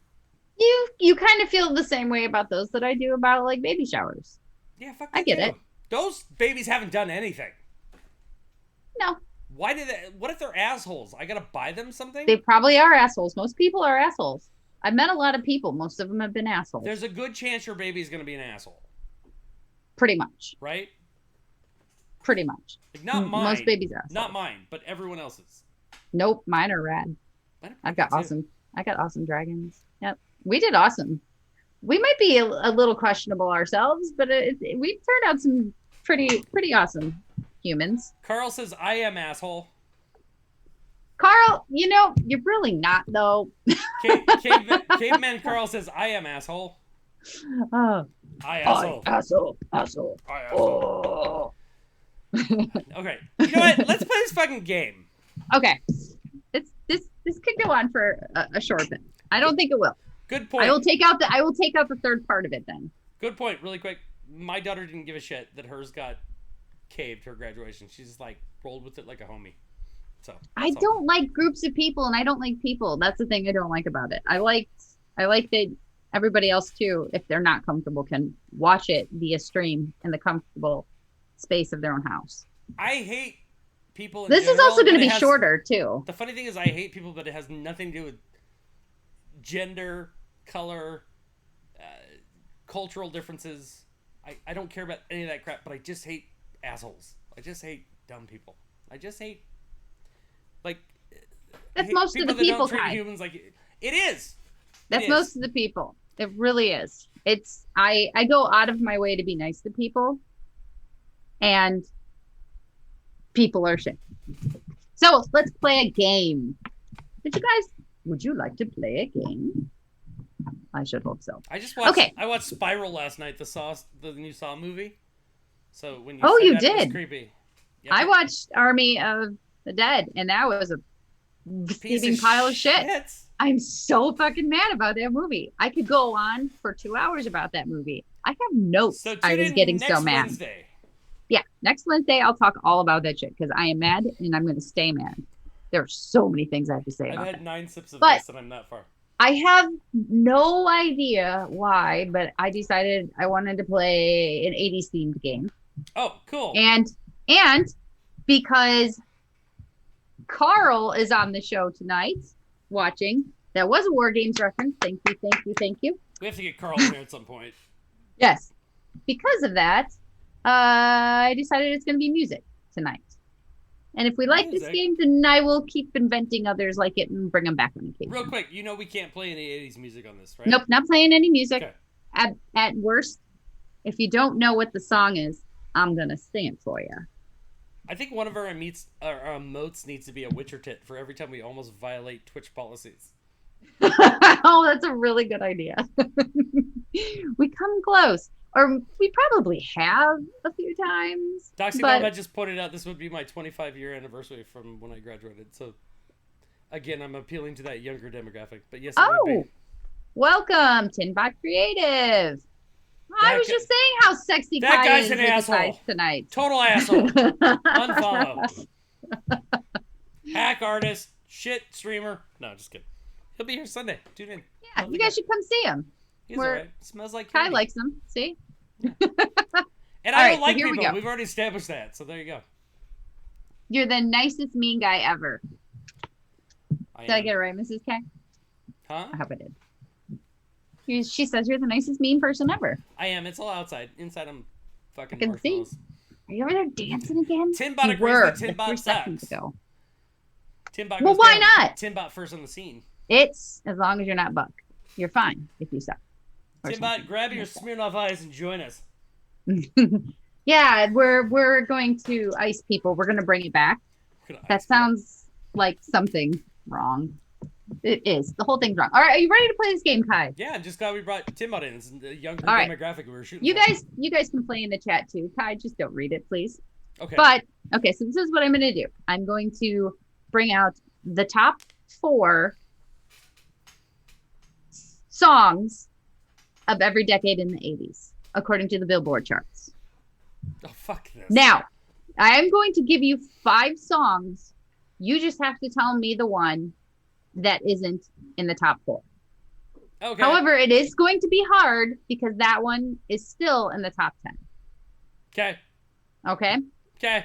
you kind of feel the same way about those that I do about like baby showers. yeah, fuck I get too. it. Those babies haven't done anything. No, Why did they? What if they're assholes? I got to buy them something? they probably are assholes. Most people are assholes. I've met a lot of people. Most of them have been assholes. There's a good chance your baby's going to be an asshole, Pretty much. right? Pretty much. Like not mine. Most babies are assholes. Not mine, but everyone else's. Nope, mine are rad. Mine are I've got pretty good, awesome dragons. Yep, we did awesome. We might be a little questionable ourselves, but we've turned out some pretty awesome humans. too. Carl says, I am asshole. Carl, you're really not though. Caveman Carl says, I am asshole. Oh, I asshole. asshole. I asshole. Okay. You know what? Let's play this fucking game. Okay, this could go on for a short bit. I don't think it will. Good point. I will take out the third part of it then. Good point. Really quick. My daughter didn't give a shit that hers got caved her graduation. She's just like rolled with it like a homie. So I that's all. don't like groups of people, and I don't like people. That's the thing I don't like about it. I like that everybody else too, if they're not comfortable, can watch it via stream in the comfortable space of their own house. I hate people in This is general, also going but to it be has- shorter too. The funny thing is I hate people, but it has nothing to do with gender, color, cultural differences. I don't care about any of that crap, but I just hate assholes. I just hate dumb people. I just hate, like, That's I hate most of the that don't people, treat Kai. humans like it is. That's most of the people. It really is. It's I go out of my way to be nice to people, and people are shit. So let's play a game. Would you like to play a game? I should hope so. I just watched. Okay. I watched Spiral last night. The new Saw movie. So when you Oh, said you that, it was did? creepy. Yep. I watched Army of the Dead, and that was a Piece steaming pile of shit. shit. I'm so fucking mad about that movie. I could go on for 2 hours about that movie. I have notes. So I tune was in getting next so mad. Wednesday. Yeah, next Wednesday I'll talk all about that shit because I am mad and I'm going to stay mad. There are so many things I have to say I've about had that. 9 sips of But- this and I'm that far. I have no idea why, but I decided I wanted to play an 80s themed game. Oh, cool. And because Carl is on the show tonight watching. That was a War Games reference. Thank you. We have to get Carl in here at some point. Yes. Because of that, I decided it's going to be music tonight. And if we like this Music? game, then I will keep inventing others like it and bring them back on occasion. Real quick, you know we can't play any 80s music on this, right? Nope, not playing any music. Okay. At worst, if you don't know what the song is, I'm going to sing it for you. I think one of our emotes needs to be a Witcher tit for every time we almost violate Twitch policies. Oh, that's a really good idea. We come close. Or we probably have a few times. Doxy but Mama just pointed out this would be my 25-year anniversary from when I graduated. So, again, I'm appealing to that younger demographic. But yes, it would oh, be. welcome, Tinbot Creative. I was just saying how sexy That Kai guy's is an with his asshole. eyes tonight. Total asshole. Unfollow. Hack artist. Shit streamer. No, just kidding. He'll be here Sunday. Tune in. Yeah, you guys should come see him. He's We're- alright. Smells like Kai candy. likes him. See? And All I right, don't so like here we people. go. We've already established that. So there you go. You're the nicest mean guy ever. Did I am. get it right, Mrs. K? Huh? I hope I did. She says you're the nicest mean person ever. I am. It's all outside. Inside, I'm fucking I can see. marshmallows. Are you over there dancing again? Tinbot You agrees were that a Tinbot few seconds sucks. ago. Tinbot Well, goes why down. not? Tinbot first on the scene. It's as long as you're not Buck. You're fine if you suck. Or Tinbot, something. grab your Smirnoff Ice and join us. Yeah, we're going to ice people. We're gonna bring it back. We're gonna That ice people. sounds like something wrong. It is. The whole thing's wrong. All right, are you ready to play this game, Kai? Yeah, I'm just glad we brought Tinbot in. It's a younger All right. demographic we were shooting You for. guys can play in the chat too. Kai, just don't read it, please. Okay. But okay, so this is what I'm gonna do. I'm going to bring out the top 4 songs of every decade in the 80s, according to the Billboard charts. Oh, fuck this. Now, I am going to give you 5 songs. You just have to tell me the one that isn't in the top 4. Okay. However, it is going to be hard because that one is still in the top 10. Okay. Okay? Okay.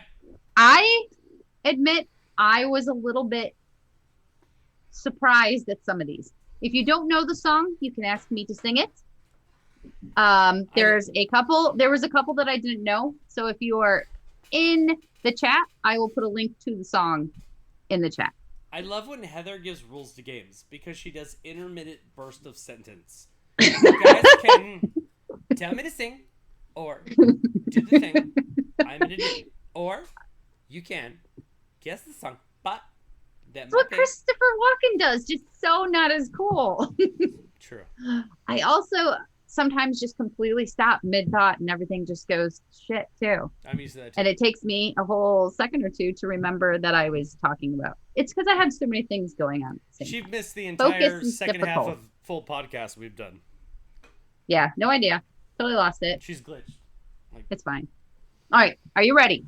I admit I was a little bit surprised at some of these. If you don't know the song, you can ask me to sing it. There was a couple that I didn't know. So if you are in the chat, I will put a link to the song in the chat. I love when Heather gives rules to games because she does intermittent burst of sentence. You guys can tell me to sing or do the thing I'm gonna do, or you can guess the song, but that That's what might be Christopher Walken does, just so not as cool. true. I also sometimes just completely stop mid-thought and everything just goes shit too. I'm used to that too. And it takes me a whole second or two to remember that I was talking about. It's because I have so many things going on. at the same She time. missed the Focus entire is second half difficult. of full podcast we've done. Yeah, no idea. Totally lost it. She's glitched. It's fine. All right, are you ready?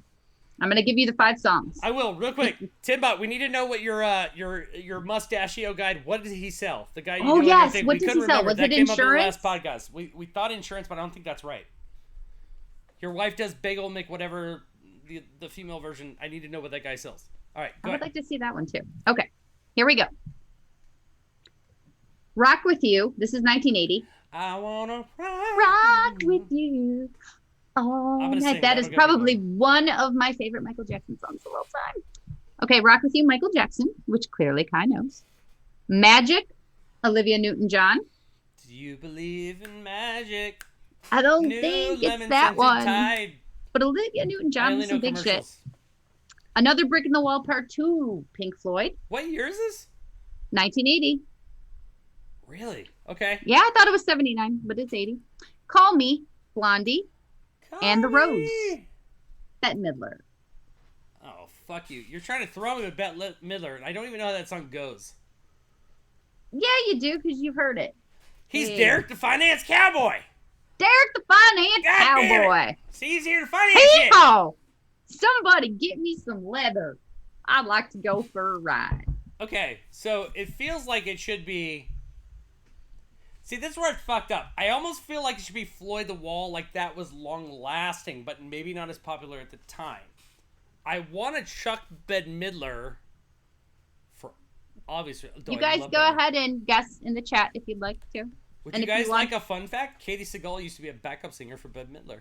I'm gonna give you the 5 songs. I will real quick. Timbot, we need to know what your mustachio guide. What did he sell? The guy. You Oh, know yes. everything. What We does couldn't he sell? remember. Was That it came up in the insurance? last podcast. We thought insurance, but I don't think that's right. Your wife does bagel make whatever the female version. I need to know what that guy sells. All right, I go would ahead. like to see that one too. Okay, here we go. Rock with You. This is 1980. I wanna Rock with you all I'm gonna night. sing, That but I is don't get probably people. one of my favorite Michael Jackson songs of all time. Okay, Rock with You, Michael Jackson, which clearly Kai knows. Magic, Olivia Newton-John. Do you believe in magic? I don't New think it's lemon that scented one, Tide. but Olivia I Newton-John only was some know big shit. commercials. Another Brick in the Wall Part 2, Pink Floyd, What year is this? 1980. Really? Okay. Yeah, I thought it was 79, but it's 80. Call Me, Blondie, And The Rose. Connie! Bette Midler. Oh, fuck you. You're trying to throw me with Bette Midler, and I don't even know how that song goes. Yeah, you do, because you've heard it. He's Hey. Derek the Finance Cowboy. Derek the Finance God damn it. Cowboy. See, he's here to finance shit. Hee-haw! Somebody get me some leather. I'd like to go for a ride. Okay, so it feels like it should be... See, this is where it's fucked up. I almost feel like it should be Floyd the Wall, like that was long-lasting, but maybe not as popular at the time. I want to chuck Bette Midler for obvious... You guys go ahead and guess in the chat if you'd like to. Would and you if you guys want- like a fun fact? Katie Seagal used to be a backup singer for Bette Midler.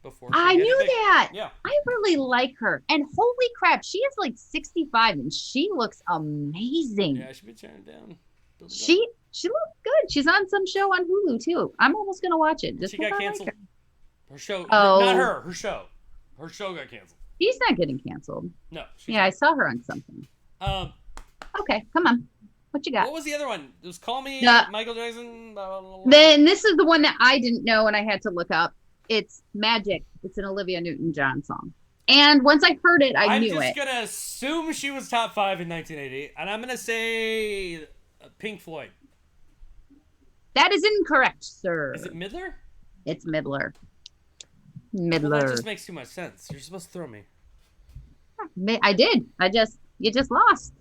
Before I she hit knew it big. that. Yeah. I really like her. And holy crap, she is like 65 and she looks amazing. Yeah, I should be turning down. Build it up. She looks good. She's on some show on Hulu too. I'm almost gonna watch it. Just She 'cause got I like canceled. her. Her show. Oh. Not her. Her show. Her show got canceled. She's not getting canceled. No. She's Yeah, I not. saw her on something. Okay, come on. What you got? What was the other one? It was Call Me, The- Michael Jackson. Blah, blah, blah, blah. Then this is the one that I didn't know and I had to look up. It's Magic. It's an Olivia Newton-John song. And once I heard it, I I'm knew just it. gonna assume she was top 5 in 1980, and I'm gonna say Pink Floyd. That is incorrect, sir. Is it Midler? It's Midler. Well, Midler. that just makes too much sense. You're supposed to throw me. I did. You just lost.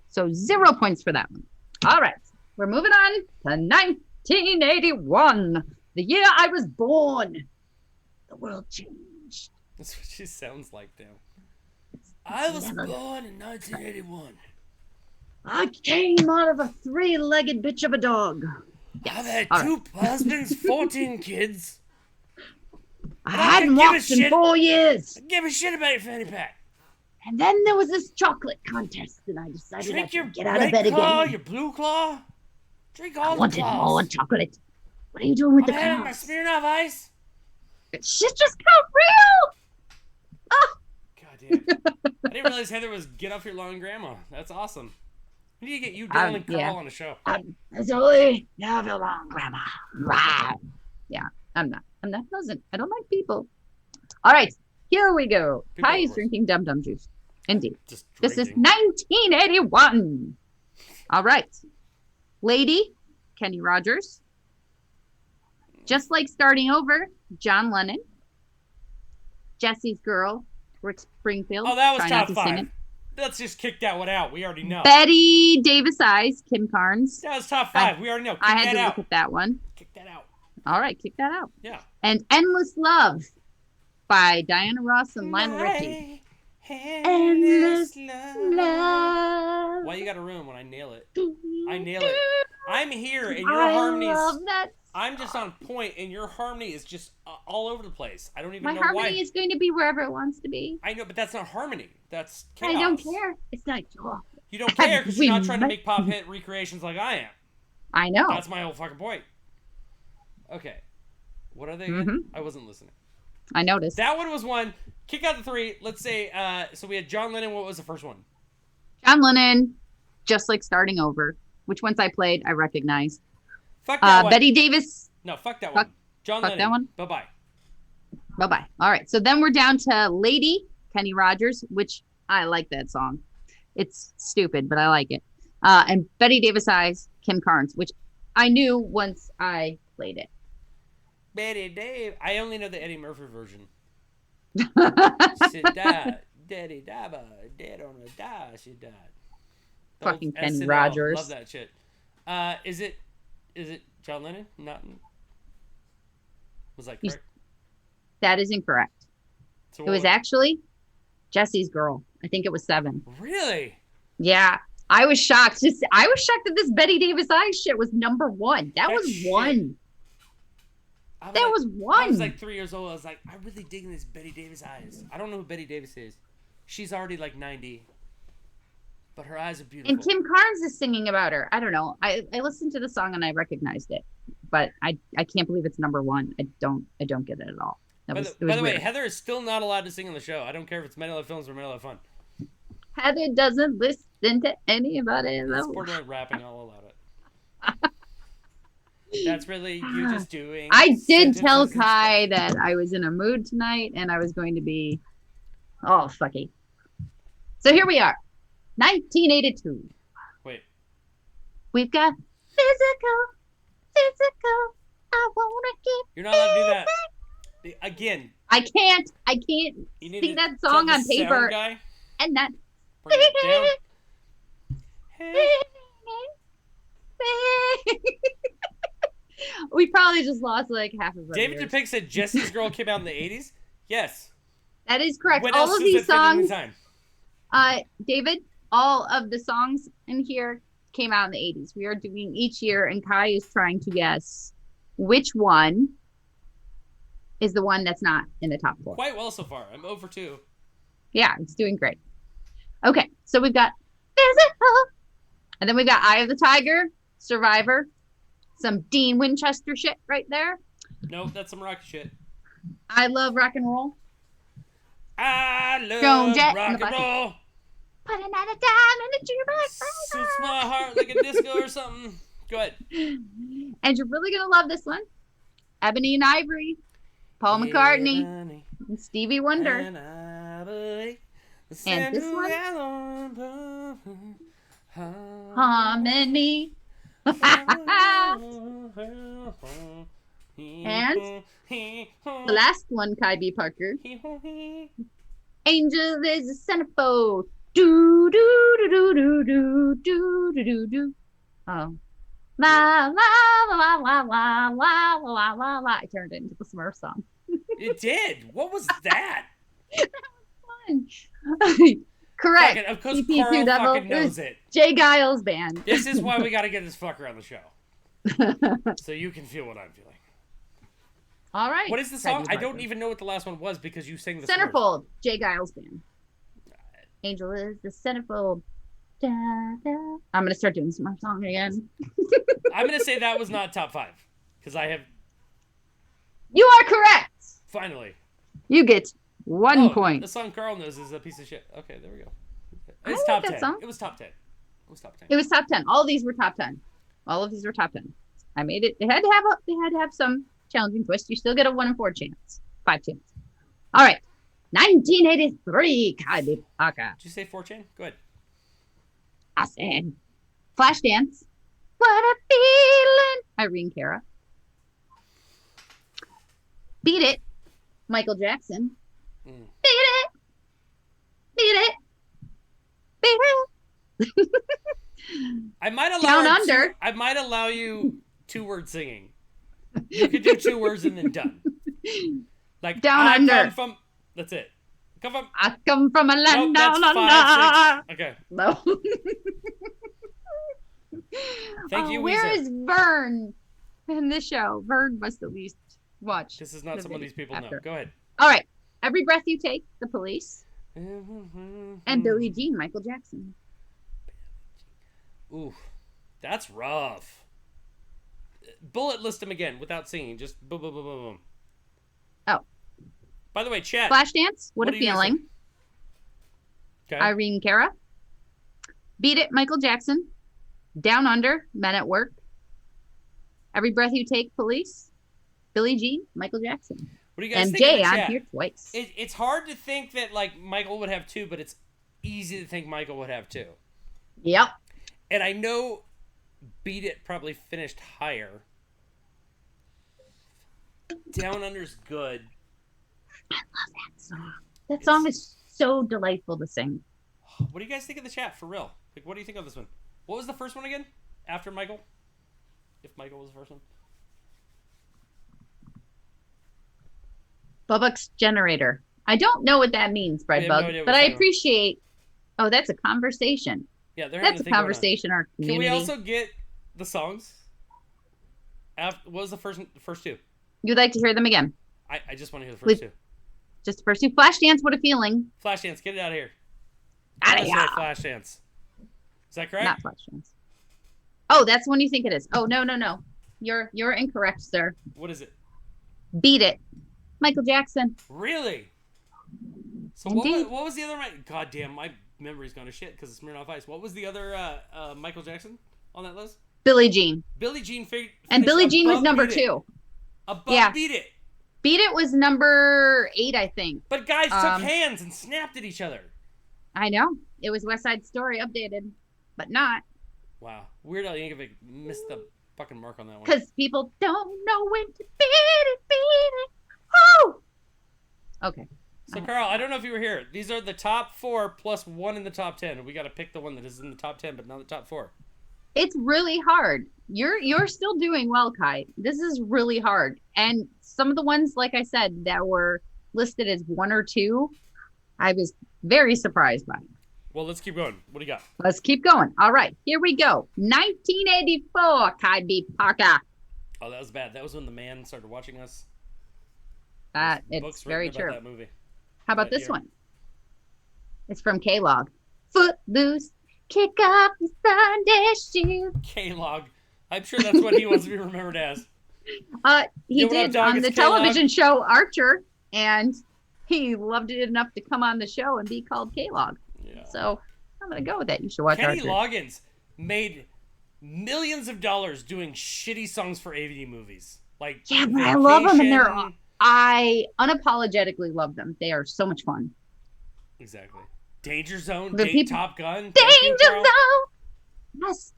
So 0 points for that one. All right. We're moving on to 1981. The year I was born. The world changed. That's what she sounds like now. I was never- born in 1981. I came out of a 3-legged bitch of a dog. I've had All 2 husbands, 14 kids. I I hadn't don't give a walked in shit. 4 years. I give a shit about your fanny pack. And then there was this chocolate contest, and I decided I Drink your should get out of red bed claw, again. your blue claw. Drink I all the wanted more claws. chocolate. What are you doing with I'm the having my claws? Smirnoff Ice. Shit just got real. Oh, God damn. I didn't realize Heather was Get Off Your Lawn Grandma. That's awesome. We need to get you, Dylan, and Carl yeah. on the show. It's only never long, Grandma. Right. Yeah, I'm not. Doesn't. I don't like people. All right, here we go. People Kai are is worse. drinking Dum Dum juice. Indeed. Just This is drinking. 1981. All right. Lady, Kenny Rogers. Just like starting over, John Lennon. Jesse's Girl, Rick Springfield. Oh, that was Try not top to sing 5. Let's just kick that one out. We already know. Betty Davis Eyes, Kim Carnes. That was top 5. We already know. Kick I had that to out. look at that one. Kick that out. All right, kick that out. Yeah. And Endless Love by Diana Ross and Lionel Richie. Endless Love. Why you got to ruin when I nail it? I nail it. I'm here and your I harmonies. love that. I'm just on point and your harmony is just all over the place. I don't even My know harmony why. is going to be wherever it wants to be. I know, but that's not harmony. That's chaos. I don't care. It's not your. You don't care because you're not trying to We make pop hit recreations like I am. I know. That's my whole fucking point. Okay. What are they? Mhm. I wasn't listening. I noticed. That one was one. Kick out the 3. Let's say, so we had John Lennon. What was the first one? John Lennon, Just Like Starting Over, which once I played, I recognized. Fuck that one. Betty Davis. No, fuck that Fuck- one. John fuck Lennon. that one? Bye-bye. Bye-bye. All right. So then we're down to Lady, Kenny Rogers, which I like that song. It's stupid, but I like it. And Betty Davis Eyes, Kim Carnes, which I knew once I played it. Betty Dave. I only know the Eddie Murphy version. She died. Daddy died. Dead on a die. She died. The Fucking old Kenny SNL. Rogers. Love that shit. Is it John Lennon? Not. Was that correct? That is incorrect. So It was actually Jesse's Girl. I think it was 7. Really? Yeah. I was shocked. I was shocked that this Betty Davis Eyes shit was number 1. That was shit. 1. That was 1. I was like 3 years old. I was like, I'm really digging this Betty Davis Eyes. I don't know who Betty Davis is. She's already like 90. But her eyes are beautiful. And Kim Carnes is singing about her. I don't know. I listened to the song and I recognized it. But I can't believe it's number 1. I don't get it at all. By the way, Heather is still not allowed to sing on the show. I don't care if it's Mental Films or Mental Fun. Heather doesn't listen to anybody. It's borderline rapping all about it. That's really you just doing. I did tell Kai that I was in a mood tonight and I was going to be all fucky. So here we are, 1982. Wait. We've got physical. I wanna keep. You're not allowed to do that. Again. I can't sing that song on paper. Guy. And that. Bring it down. We probably just lost like half of our David viewers. Depik said Jesse's Girl came out in the 80s. Yes. That is correct. What all else of does these it fit in songs, time? David, all of the songs in here came out in the 80s. We are doing each year, and Kai is trying to guess which one is the one that's not in the top 4. Quite well so far. I'm 0 for 2. Yeah, it's doing great. Okay, so we've got physical, and then we've got Eye of the Tiger, Survivor, some Dean Winchester shit right there. Nope, that's some rock shit. I love rock and roll. I love rock and roll. Putting out a dime in the jukebox. Suits my heart like a disco or something. Go ahead. And you're really gonna love this one. Ebony and Ivory, Paul McCartney, and Stevie Wonder. And this one, Harmony. And the last one, Kai B. Parker. Angel is a centerfold. Do do do do do do do do do do. Oh. La la la la la la la la la. I turned it into the Smurf song. It did. What was that? That was fun. Correct. Fucking, of course, CP2 Carl Devil. fucking knows it. Jay Giles band. This is why we got to get this fucker on the show, so you can feel what I'm feeling. All right. What is the song? I don't even know what the last one was because you sang the Centerfold. Jay Giles band. Angel is the centerfold. Da, da. I'm gonna start doing some more song again. I'm gonna say that was not top 5 because I have. You are correct. Finally. You get 1 point. The song Carl knows is a piece of shit. Okay, there we go. I It's like top that 10. song. It was top 10. It was top 10. It was top 10. All of these were top 10. All of these were top 10. I made it. They had to have some challenging twist. You still get a 1 in 4 chance. 5 chance. All right. 1983. Did you say 4chan? Go ahead. I said Flashdance. What a feeling. Irene Cara. Beat It. Michael Jackson. Beat it. Beat it. Beat it. I might allow Down Under. I might allow you 2-word singing. You could do 2 words and then done. Like Down I Under. Come from. That's it. I come from a land Nope, down that's under. 5, 6. Okay. No. Thank you, Where Weezer. is Vern in this show? Vern must at least watch. This is not someone these people know. Go ahead. All right. Every Breath You Take, The Police. And Billie Jean, Michael Jackson. Ooh, that's rough. Bullet list them again without singing. Just boom, boom, boom, boom, boom. Oh. By the way, chat. Flashdance, What a are you Feeling. Okay. Irene Cara. Beat It, Michael Jackson. Down Under, Men at Work. Every Breath You Take, Police. Billie Jean, Michael Jackson. What do you guys And think in Jay, the I'm chat? here twice. It's hard to think that like Michael would have 2, but it's easy to think Michael would have 2. Yep. And I know Beat It probably finished higher. Down Under's good. That song is so delightful to sing. What do you guys think of the chat, for real? Like, what do you think of this one? What was the first one again? After Michael? If Michael was the first one? Bubbuck's generator. I don't know what that means, I have no Breadbug, idea what but you're I talking about. appreciate. Oh, that's a conversation. Yeah, they're having That's a a thing going on. conversation. Our Can community. we also get the songs? What was the first two? You'd like to hear them again? I just want to hear the Please. first two. Just the first two. Flashdance. What a feeling. Flashdance, get it out of here. Outta I here. say Flashdance. Is that correct? Not Flashdance. Oh, that's the one you think it is. Oh, no. You're incorrect, sir. What is it? Beat It. Michael Jackson. Really? So Indeed. what was the other? God damn, my memory's gone to shit because it's Smirnoff Ice. What was the other Michael Jackson on that list? Billie Jean. Billie Jean And Billie Jean was above number Beat It. 2. Above Yeah. Beat It. Beat It was number 8, I think. But guys took hands and snapped at each other. I know. It was West Side Story updated, but not. Wow. Weird Al Yankovic missed the fucking mark on that one. Because people don't know when to beat it. Woo! Okay. So Carl, I don't know if you were here. These are the top 4 plus 1 in the top 10. We got to pick the one that is in the top 10, but not the top 4. It's really hard. You're still doing well, Kai. This is really hard. And some of the ones, like I said, that were listed as 1 or 2, I was very surprised by. Well, let's keep going. What do you got? Let's keep going. All right, here we go. 1984, Kai B. Parker. Oh, that was bad. That was when the man started watching us. It's Books very written true. about that movie. How about that this year. one? It's from K-Log. Footloose, kick off your Sunday shoes. K-Log. I'm sure that's what he wants to be remembered as. He Yo, what up, did dog? on It's the K-Log. television show Archer, and he loved it enough to come on the show and be called K-Log. Yeah. So I'm gonna go with that. You should watch Kenny Archer. Loggins made millions of dollars doing shitty songs for AV movies. Like, Yeah, but I love them, and Vacation. I unapologetically love them. They are so much fun. Exactly. Danger Zone, The people- Top Gun. Thank you, Danger Carl. Zone. Yes.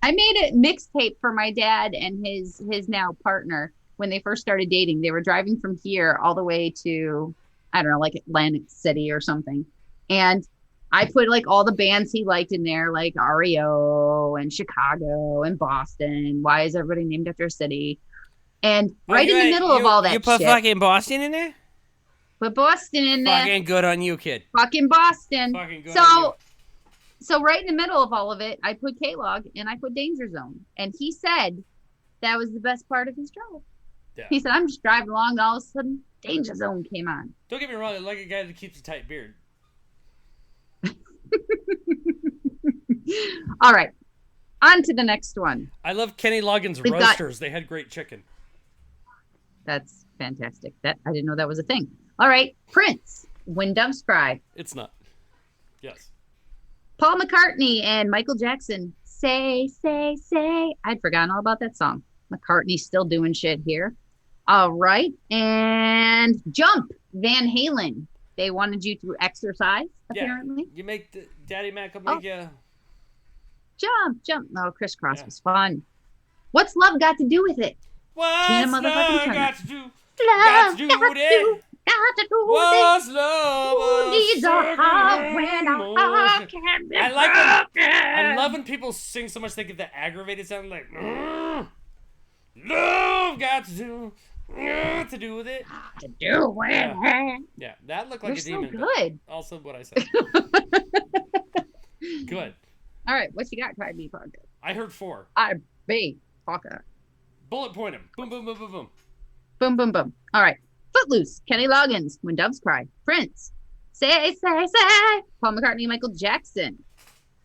I made a mixtape for my dad and his now partner when they first started dating. They were driving from here all the way to, I don't know, like Atlantic City or something. And I put like all the bands he liked in there, like REO and Chicago and Boston. Why is everybody named after a city? And right in the middle of all that You put shit, fucking Boston in there? put Boston in there. Fucking good on you, kid. Fucking Boston. Fucking good on you. So right in the middle of all of it, I put K-Log and I put Danger Zone. And he said that was the best part of his drive. Yeah. He said, I'm just driving along, and all of a sudden, Danger Zone came on. Don't get me wrong, I like a guy that keeps a tight beard. All right. On to the next one. I love Kenny Loggins' We've got- roasters. They had great chicken. That's fantastic. That I didn't know that was a thing. All right. Prince, When Doves Cry. It's not. Yes. Paul McCartney and Michael Jackson. Say, say, say. I'd forgotten all about that song. McCartney's still doing shit here. All right. And Jump, Van Halen. They wanted you to exercise, apparently. You make Daddy Mac will Oh. make you. Jump, jump. No, crisscross Yeah. was fun. What's love got to do with it? What's motherfucking love Turner. got to do? Love Got to do with it. Got to do with it. What's love? Who needs a heart when a heart can be I like it. I broken? love when people sing so much they get the aggravated sound like love got to do with it. To do with it. Yeah, that looked You're like a so demon. but good. Also, what I said. Good. All right, what you got, Cry Me Parker? I heard 4. I be Parker. Bullet point him. Boom, boom, boom, boom, boom. Boom, boom, boom. All right. Footloose, Kenny Loggins, When Doves Cry. Prince, Say, Say, Say. Paul McCartney, Michael Jackson.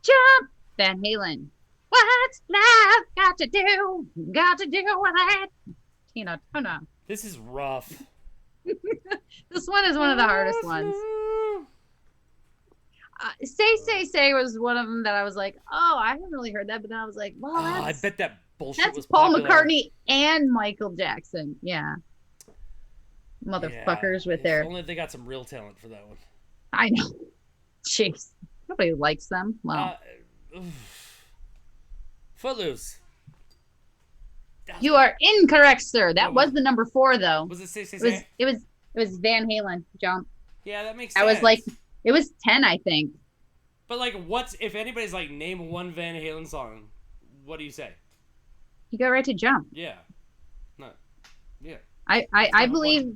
Jump, Van Halen. What's love got to do? Got to do with it? Tina Turner. This is rough. This one is one of the hardest ones. Say, Say, Say was one of them that I was like, oh, I haven't really heard that. But then I was like, well, Oh, I that's, bet that bullshit that's was Paul popular. McCartney and Michael Jackson. Yeah. Motherfuckers Yeah, with if their, Only they got some real talent for that one. I know. Jeez. Nobody likes them. Well, Footloose. you are incorrect, sir. That What was the number 4, though. Was it Say, Say, It was, Say? it was, It was Van Halen, Jump. Yeah, that makes I sense. was like, it was 10, I think. But like, if anybody's like, name one Van Halen song, what do you say? You go right to Jump. Yeah. No. Yeah. I believe.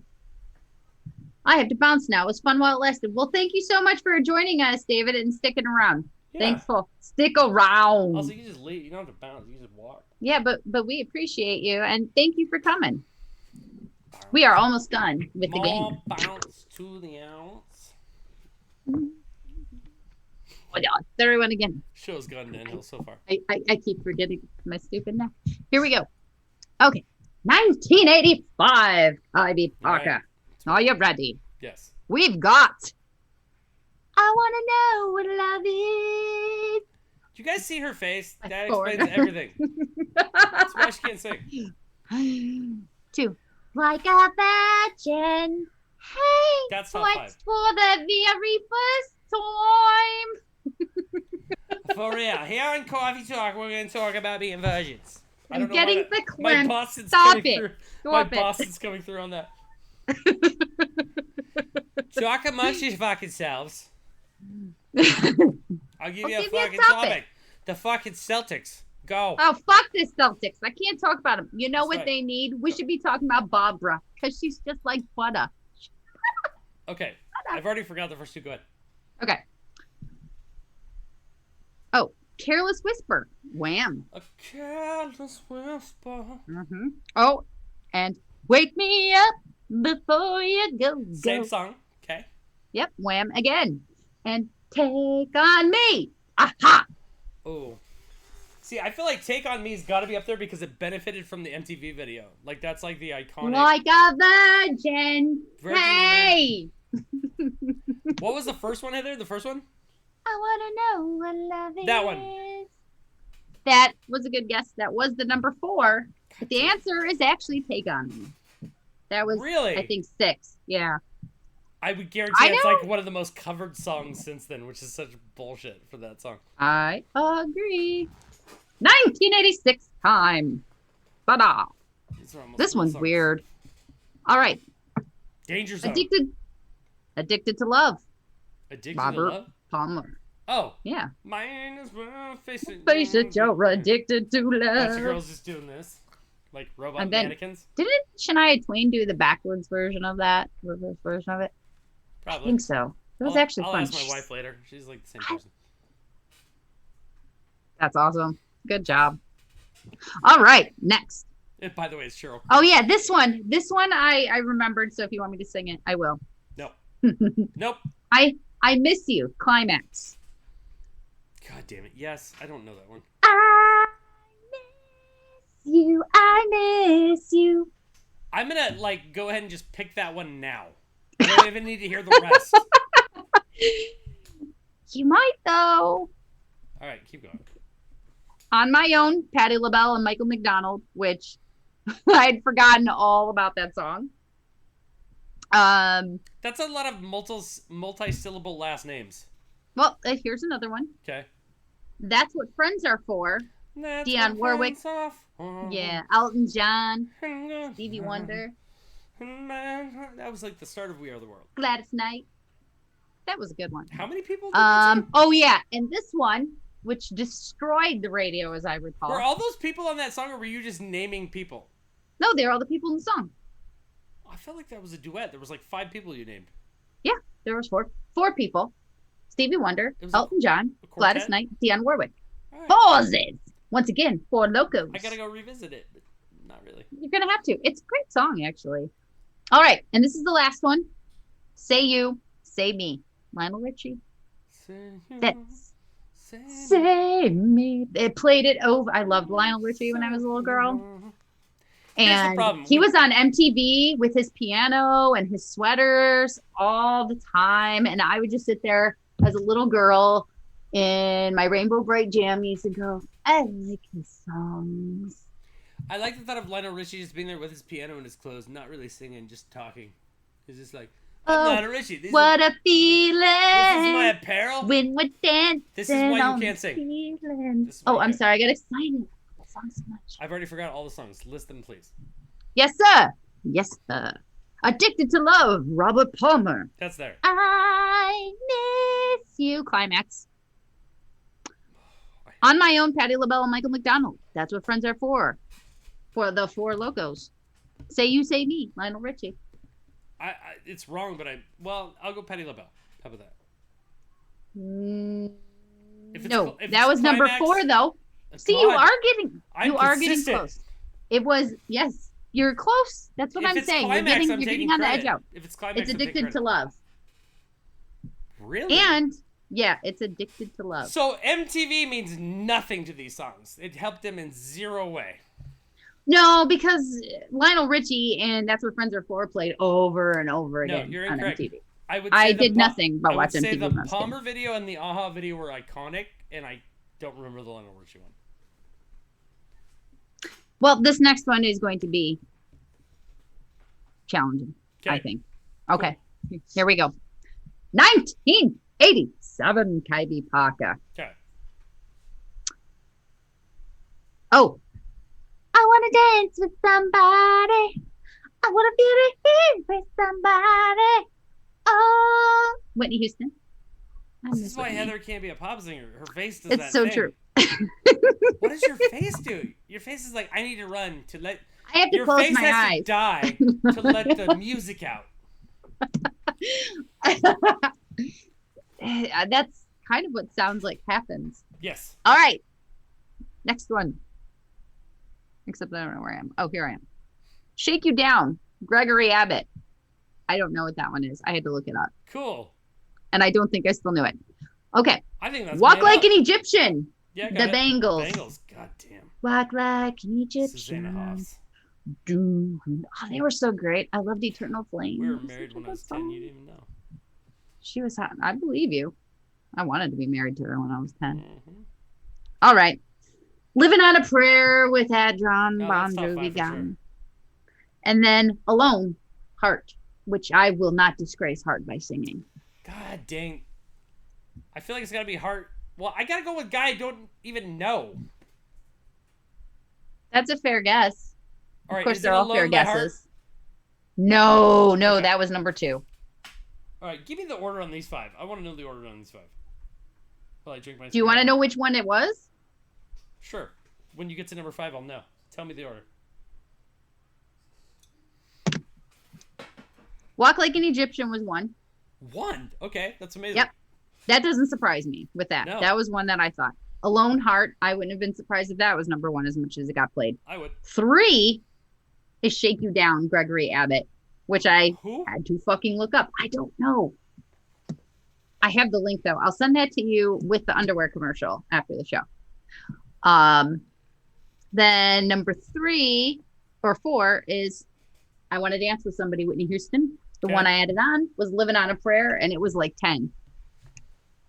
I have to bounce now. It was fun while it lasted. Well, thank you so much for joining us, David, and sticking around. Yeah. Thankful. Stick around. Also, you just leave. You don't have to bounce. You just walk. Yeah, but we appreciate you, and thank you for coming. We are almost done with the game. Bounce to the ounce. Oh, yeah. Everyone again. Show's gone downhill so far. I keep forgetting my stupid neck. Here we go. Okay. 1985. Ivy Parker. Right. Are you ready? Yes. We've got I Want to Know What Love Is. Do you guys see her face? My That foreigner. explains everything. That's why she can't sing. 2. Like a virgin. Hey, That's top what's 5. for the very first time? For real. Here on Coffee Talk, we're going to talk about being virgins. I I'm don't know getting why the my clamp. Boston's Stop coming it. through. Stop My it. Boston's coming through on that. Talk amongst your fucking selves. I'll give you a give you a fucking topic. topic. The fucking Celtics. Go. Oh, fuck this Celtics. I can't talk about them. You know That's what right. they need? We should be talking about Barbara because she's just like butter. Okay. I've already forgot the first two. Go ahead. Okay. Oh, Careless Whisper. Wham. A careless whisper. Mm-hmm. Oh, and Wake Me Up Before You Go. Same song. Okay. Yep, Wham again. And Take On Me. Aha! Oh. See, I feel like Take On Me's got to be up there because it benefited from the MTV video. Like, that's like the iconic. Like a virgin. Virgin. Hey! What was the first one, Heather? The first one? I want to know what love is. That one. That was a good guess. That was the number 4. But the answer is actually Take On Me. That was, Really? I think, 6. Yeah. I would guarantee I it's know. like one of the most covered songs since then, which is such bullshit for that song. I agree. 1986 time. Ta-da. These are almost This full one's songs. weird. All right. Danger Zone. Addicted to Love. Addicted Robert to Love? Palmer. Oh. Yeah. Mine is well facing. Face it, you're addicted to Bunch of love. girls just doing this. Like robot And then- mannequins? Didn't Shania Twain do the backwards version of that? Reverse version of it? I Probably. think so. It was I'll, actually I'll fun. ask my wife later. She's like the same person. That's awesome. Good job. All right, next. By the way, it's Cheryl. Oh yeah, this one. This one I remembered, so if you want me to sing it, I will. No. Nope. I Miss You, Climax. God damn it. Yes, I don't know that one. I miss you, I miss you. I'm gonna like go ahead and just pick that one now. I don't even need to hear the rest. You might though. All right, keep going. On My Own, Patti LaBelle and Michael McDonald, which I'd forgotten all about that song. That's a lot of multi-syllable last names. Well, here's another one. Okay. That's What Friends Are For. That's Dionne what Warwick. friends are for. Yeah, Elton John, Stevie Wonder, That was like the start of We Are the World. Gladys Knight. That was a good one. How many people did that song? Oh yeah, and this one, which destroyed the radio, as I recall. Were all those people on that song, or were you just naming people? No, they're all the people in the song. I felt like that was a duet. There was like 5 people you named. Yeah, there was four people: Stevie Wonder, It was Elton John, a quartet? Gladys Knight, Dionne Warwick. All right. Pauses. Once again, 4 locos. I gotta go revisit it, but not really. You're gonna have to. It's a great song, actually. All right, and this is the last one. Say You, Say Me, Lionel Richie. That's Say Me. They played it over. I loved Lionel Richie when I was a little girl. Here's the And problem. he was on MTV with his piano and his sweaters all the time. And I would just sit there as a little girl in my Rainbow Bright jammies and go, I like his songs. I like the thought of Lionel Richie just being there with his piano and his clothes, not really singing, just talking. He's just like, I'm Oh, Lionel Richie. What a feeling. This is my apparel. When we're dancing. This is why you on can't the sing. ceiling. This is why Oh, you I'm can't. sorry. I got excited. The song so much. I've already forgot all the songs. List them, please. Yes, sir. Yes, sir. Addicted to Love, Robert Palmer. That's there. I miss you, climax. On My Own, Patti LaBelle and Michael McDonald. That's what friends are for. For the Four Locos. Say You, Say Me, Lionel Richie. It's wrong, but I'll go Patti LaBelle. How about that? No, that was number 4 though. See, you are getting close. It was, yes, you're close. That's what I'm saying. You're getting on the edge out. If it's climax, it's Addicted to Love. Really? And yeah, it's Addicted to Love. So MTV means nothing to these songs. It helped them in zero way. No, because Lionel Richie and That's What Friends Are For played over and over again you're on incorrect. MTV. I did nothing but watch MTV. I would say the Palmer video and the Aha video were iconic, and I don't remember the Lionel Richie one. Well, this next one is going to be challenging, I think. Okay, Here we go. 1987, Kylie Parker. Okay. Oh. I want to dance with somebody. I want to feel the heat with somebody. Oh. Whitney Houston. This is why Heather can't be a pop singer. Her face does that It's so thing. true. What does your face do? Your face is like, I need to run to let... I have to close my eyes. To die to let the music out. That's kind of what sounds like happens. Yes. All right. Next one. Except I don't know where I am. Oh, here I am. Shake You Down, Gregory Abbott. I don't know what that one is. I had to look it up. Cool. And I don't think I still knew it. Okay. I think that's Walk Like an Egyptian. Yeah, the Bangles. Bangles. God damn. Walk like an Egyptian. Susanna Hoffs. Oh, they were so great. I loved Eternal Flame. We were married when I was 10. You didn't even know. She was hot. I believe you. I wanted to be married to her when I was 10. Mm-hmm. All right. Living on a Prayer with Adron Bon that's top Jovi 5 for gone. sure. And then Alone, Heart, which I will not disgrace Heart by singing. God dang. I feel like it's got to be Heart. Well, I got to go with Guy I don't even know. That's a fair guess. All right, of course, is they're it all fair Alone by Heart? guesses. No, Okay. that was number 2. All right, give me the order on these 5. I want to know the order on these 5. While I drink my... Do you want to know which one it was? Sure. When you get to number 5, I'll know. Tell me the order. Walk Like an Egyptian was 1. 1? Okay, that's amazing. Yep. That doesn't surprise me with that. No. That was one that I thought. Alone Heart, I wouldn't have been surprised if that was number 1 as much as it got played. I would. 3 is Shake You Down, Gregory Abbott, which I Who? had to fucking look up. I don't know. I have the link though. I'll send that to you with the underwear commercial after the show. Then number 3 or 4 is I Want to Dance with Somebody, Whitney Houston. The one I added on was Living on a Prayer, and it was like 10.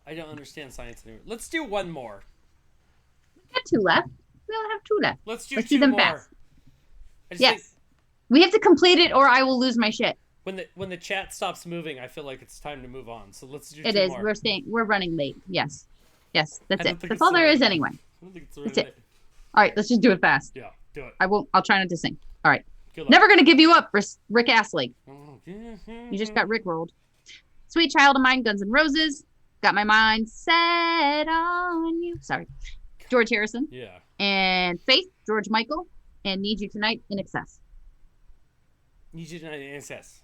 I don't understand science anymore. Let's do one more. We got 2 left. We only have 2 left. Let's do Let's 2 do them more. fast. I just Yes. think We have to complete it or I will lose my shit. when the chat stops moving, I feel like it's time to move on. So let's do It 2 is. more. We're running late. Yes. Yes, that's I don't it. think That's it's all the there right is way. anyway. I don't think it's the That's right it. way. All right, let's just do it fast. Yeah, do it. I'll try not to sing. All right. Good luck. Never gonna give you up, Rick Astley. You just got Rick rolled. Sweet Child of Mine, Guns N' Roses. Got My Mind Set on You. Sorry. George Harrison. Yeah. And Faith, George Michael. And Need You Tonight, In Excess. Need you tonight in excess.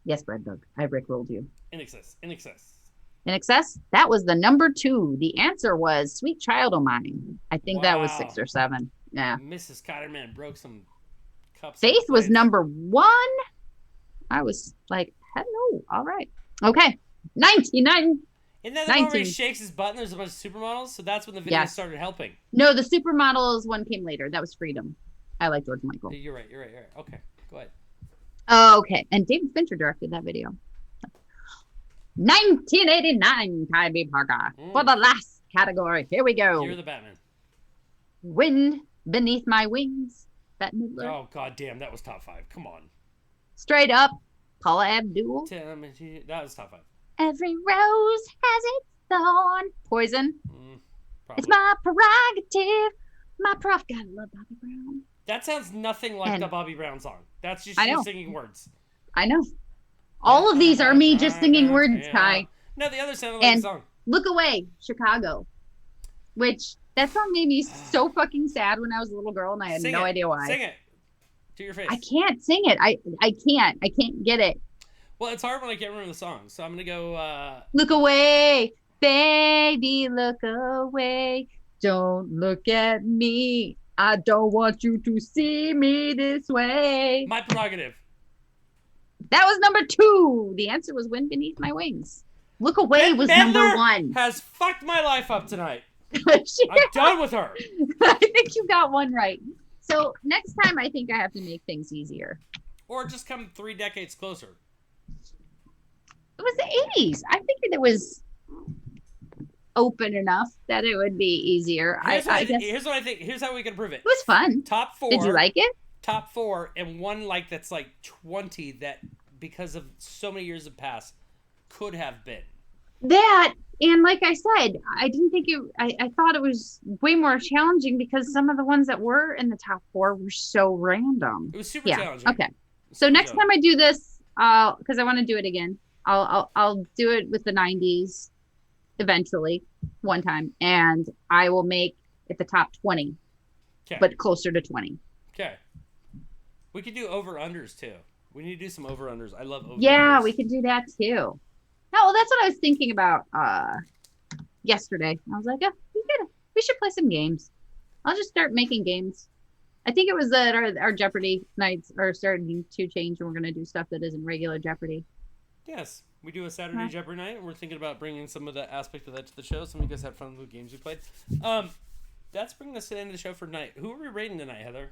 Yes, Brad Doug. I Rick rolled you. In excess. In excess. In Excess? That was the number 2. The answer was Sweet Child of Mine. I think that was Wow. 6 or 7. Yeah. Mrs. Cotterman broke some cups. Faith and was plates. number 1. I was like, hello. All right. Okay. 99. Isn't that the one where he 19. shakes his butt and there's a bunch of supermodels? So that's when the video Yes. started helping. No, the Supermodels one came later. That was Freedom. I like George Michael. You're right. Okay, go ahead. Okay. And David Fincher directed that video. 1989, Kylie Parker. For the last category. Here we go. You're the Batman. Wind Beneath My Wings. Bette Midler. Oh, god damn, that was top 5. Come on. Straight Up. Paula Abdul. Tell me that was top 5. Every rose has its thorn. Poison. Probably. It's my prerogative. My prof. Gotta love Bobby Brown. That sounds nothing like And- the Bobby Brown song. That's just I you know. singing words. I know. All of these are me just singing words, Yeah. Kai. No, the other sounded like a And song. Look Away, Chicago. Which, that song made me so fucking sad when I was a little girl, and I had no idea why. Sing it. To your face. I can't sing it. I can't get it. Well, it's hard when I can't remember the song, so I'm gonna go. Look away, baby, look away. Don't look at me. I don't want you to see me this way. My Prerogative. That was number 2. The answer was Wind Beneath My Wings. Look Away was number 1. Has fucked my life up tonight. I'm I'm done with her. I think you got one right. So next time, I think I have to make things easier. Or just come 3 decades closer. It was the 80s. I figured it was open enough that it would be easier. Here's what I think. Here's how we can prove it. It was fun. Top 4. Did you like it? Top 4 and one like that's like 20 that because of so many years have passed could have been. That, and like I said, I didn't think it, I thought it was way more challenging because some of the ones that were in the top 4 were so random. It was super challenging. Okay. So next time I do this, because I want to do it again, I'll do it with the 90s eventually one time, and I will make it the top 20, but closer to 20. Okay. We could do over-unders too. We need to do some over-unders. I love over-unders. Yeah, we could do that too. No, well, that's what I was thinking about yesterday. I was like, yeah, we should play some games. I'll just start making games. I think it was that our Jeopardy nights are starting to change, and we're going to do stuff that isn't regular Jeopardy. Yes, we do a Saturday Jeopardy night, and we're thinking about bringing some of the aspect of that to the show. Some of you guys had fun with the games we played. That's bringing us to the end of the show for tonight. Who are we rating tonight, Heather?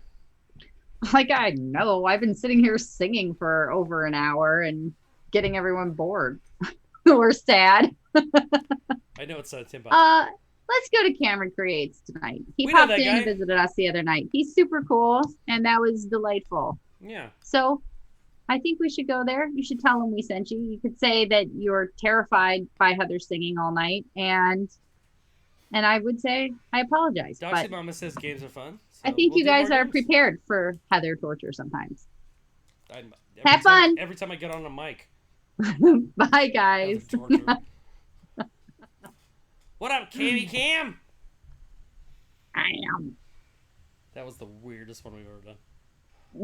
Like, I know. I've been sitting here singing for over an hour and getting everyone bored. We're sad. I know it's Tim Bob. Let's go to Cameron Creates tonight. He popped in and visited us the other night. He's super cool, and that was delightful. Yeah. So I think we should go there. You should tell him we sent you. You could say that you're terrified by Heather singing all night, and I would say I apologize. Doxy Mama says games are fun. So I think you guys are prepared for Heather torture sometimes. Have fun. Every time I get on a mic. Bye, guys. What up, Katie Cam? I am. That was the weirdest one we've ever done.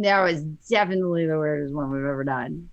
That was definitely the weirdest one we've ever done.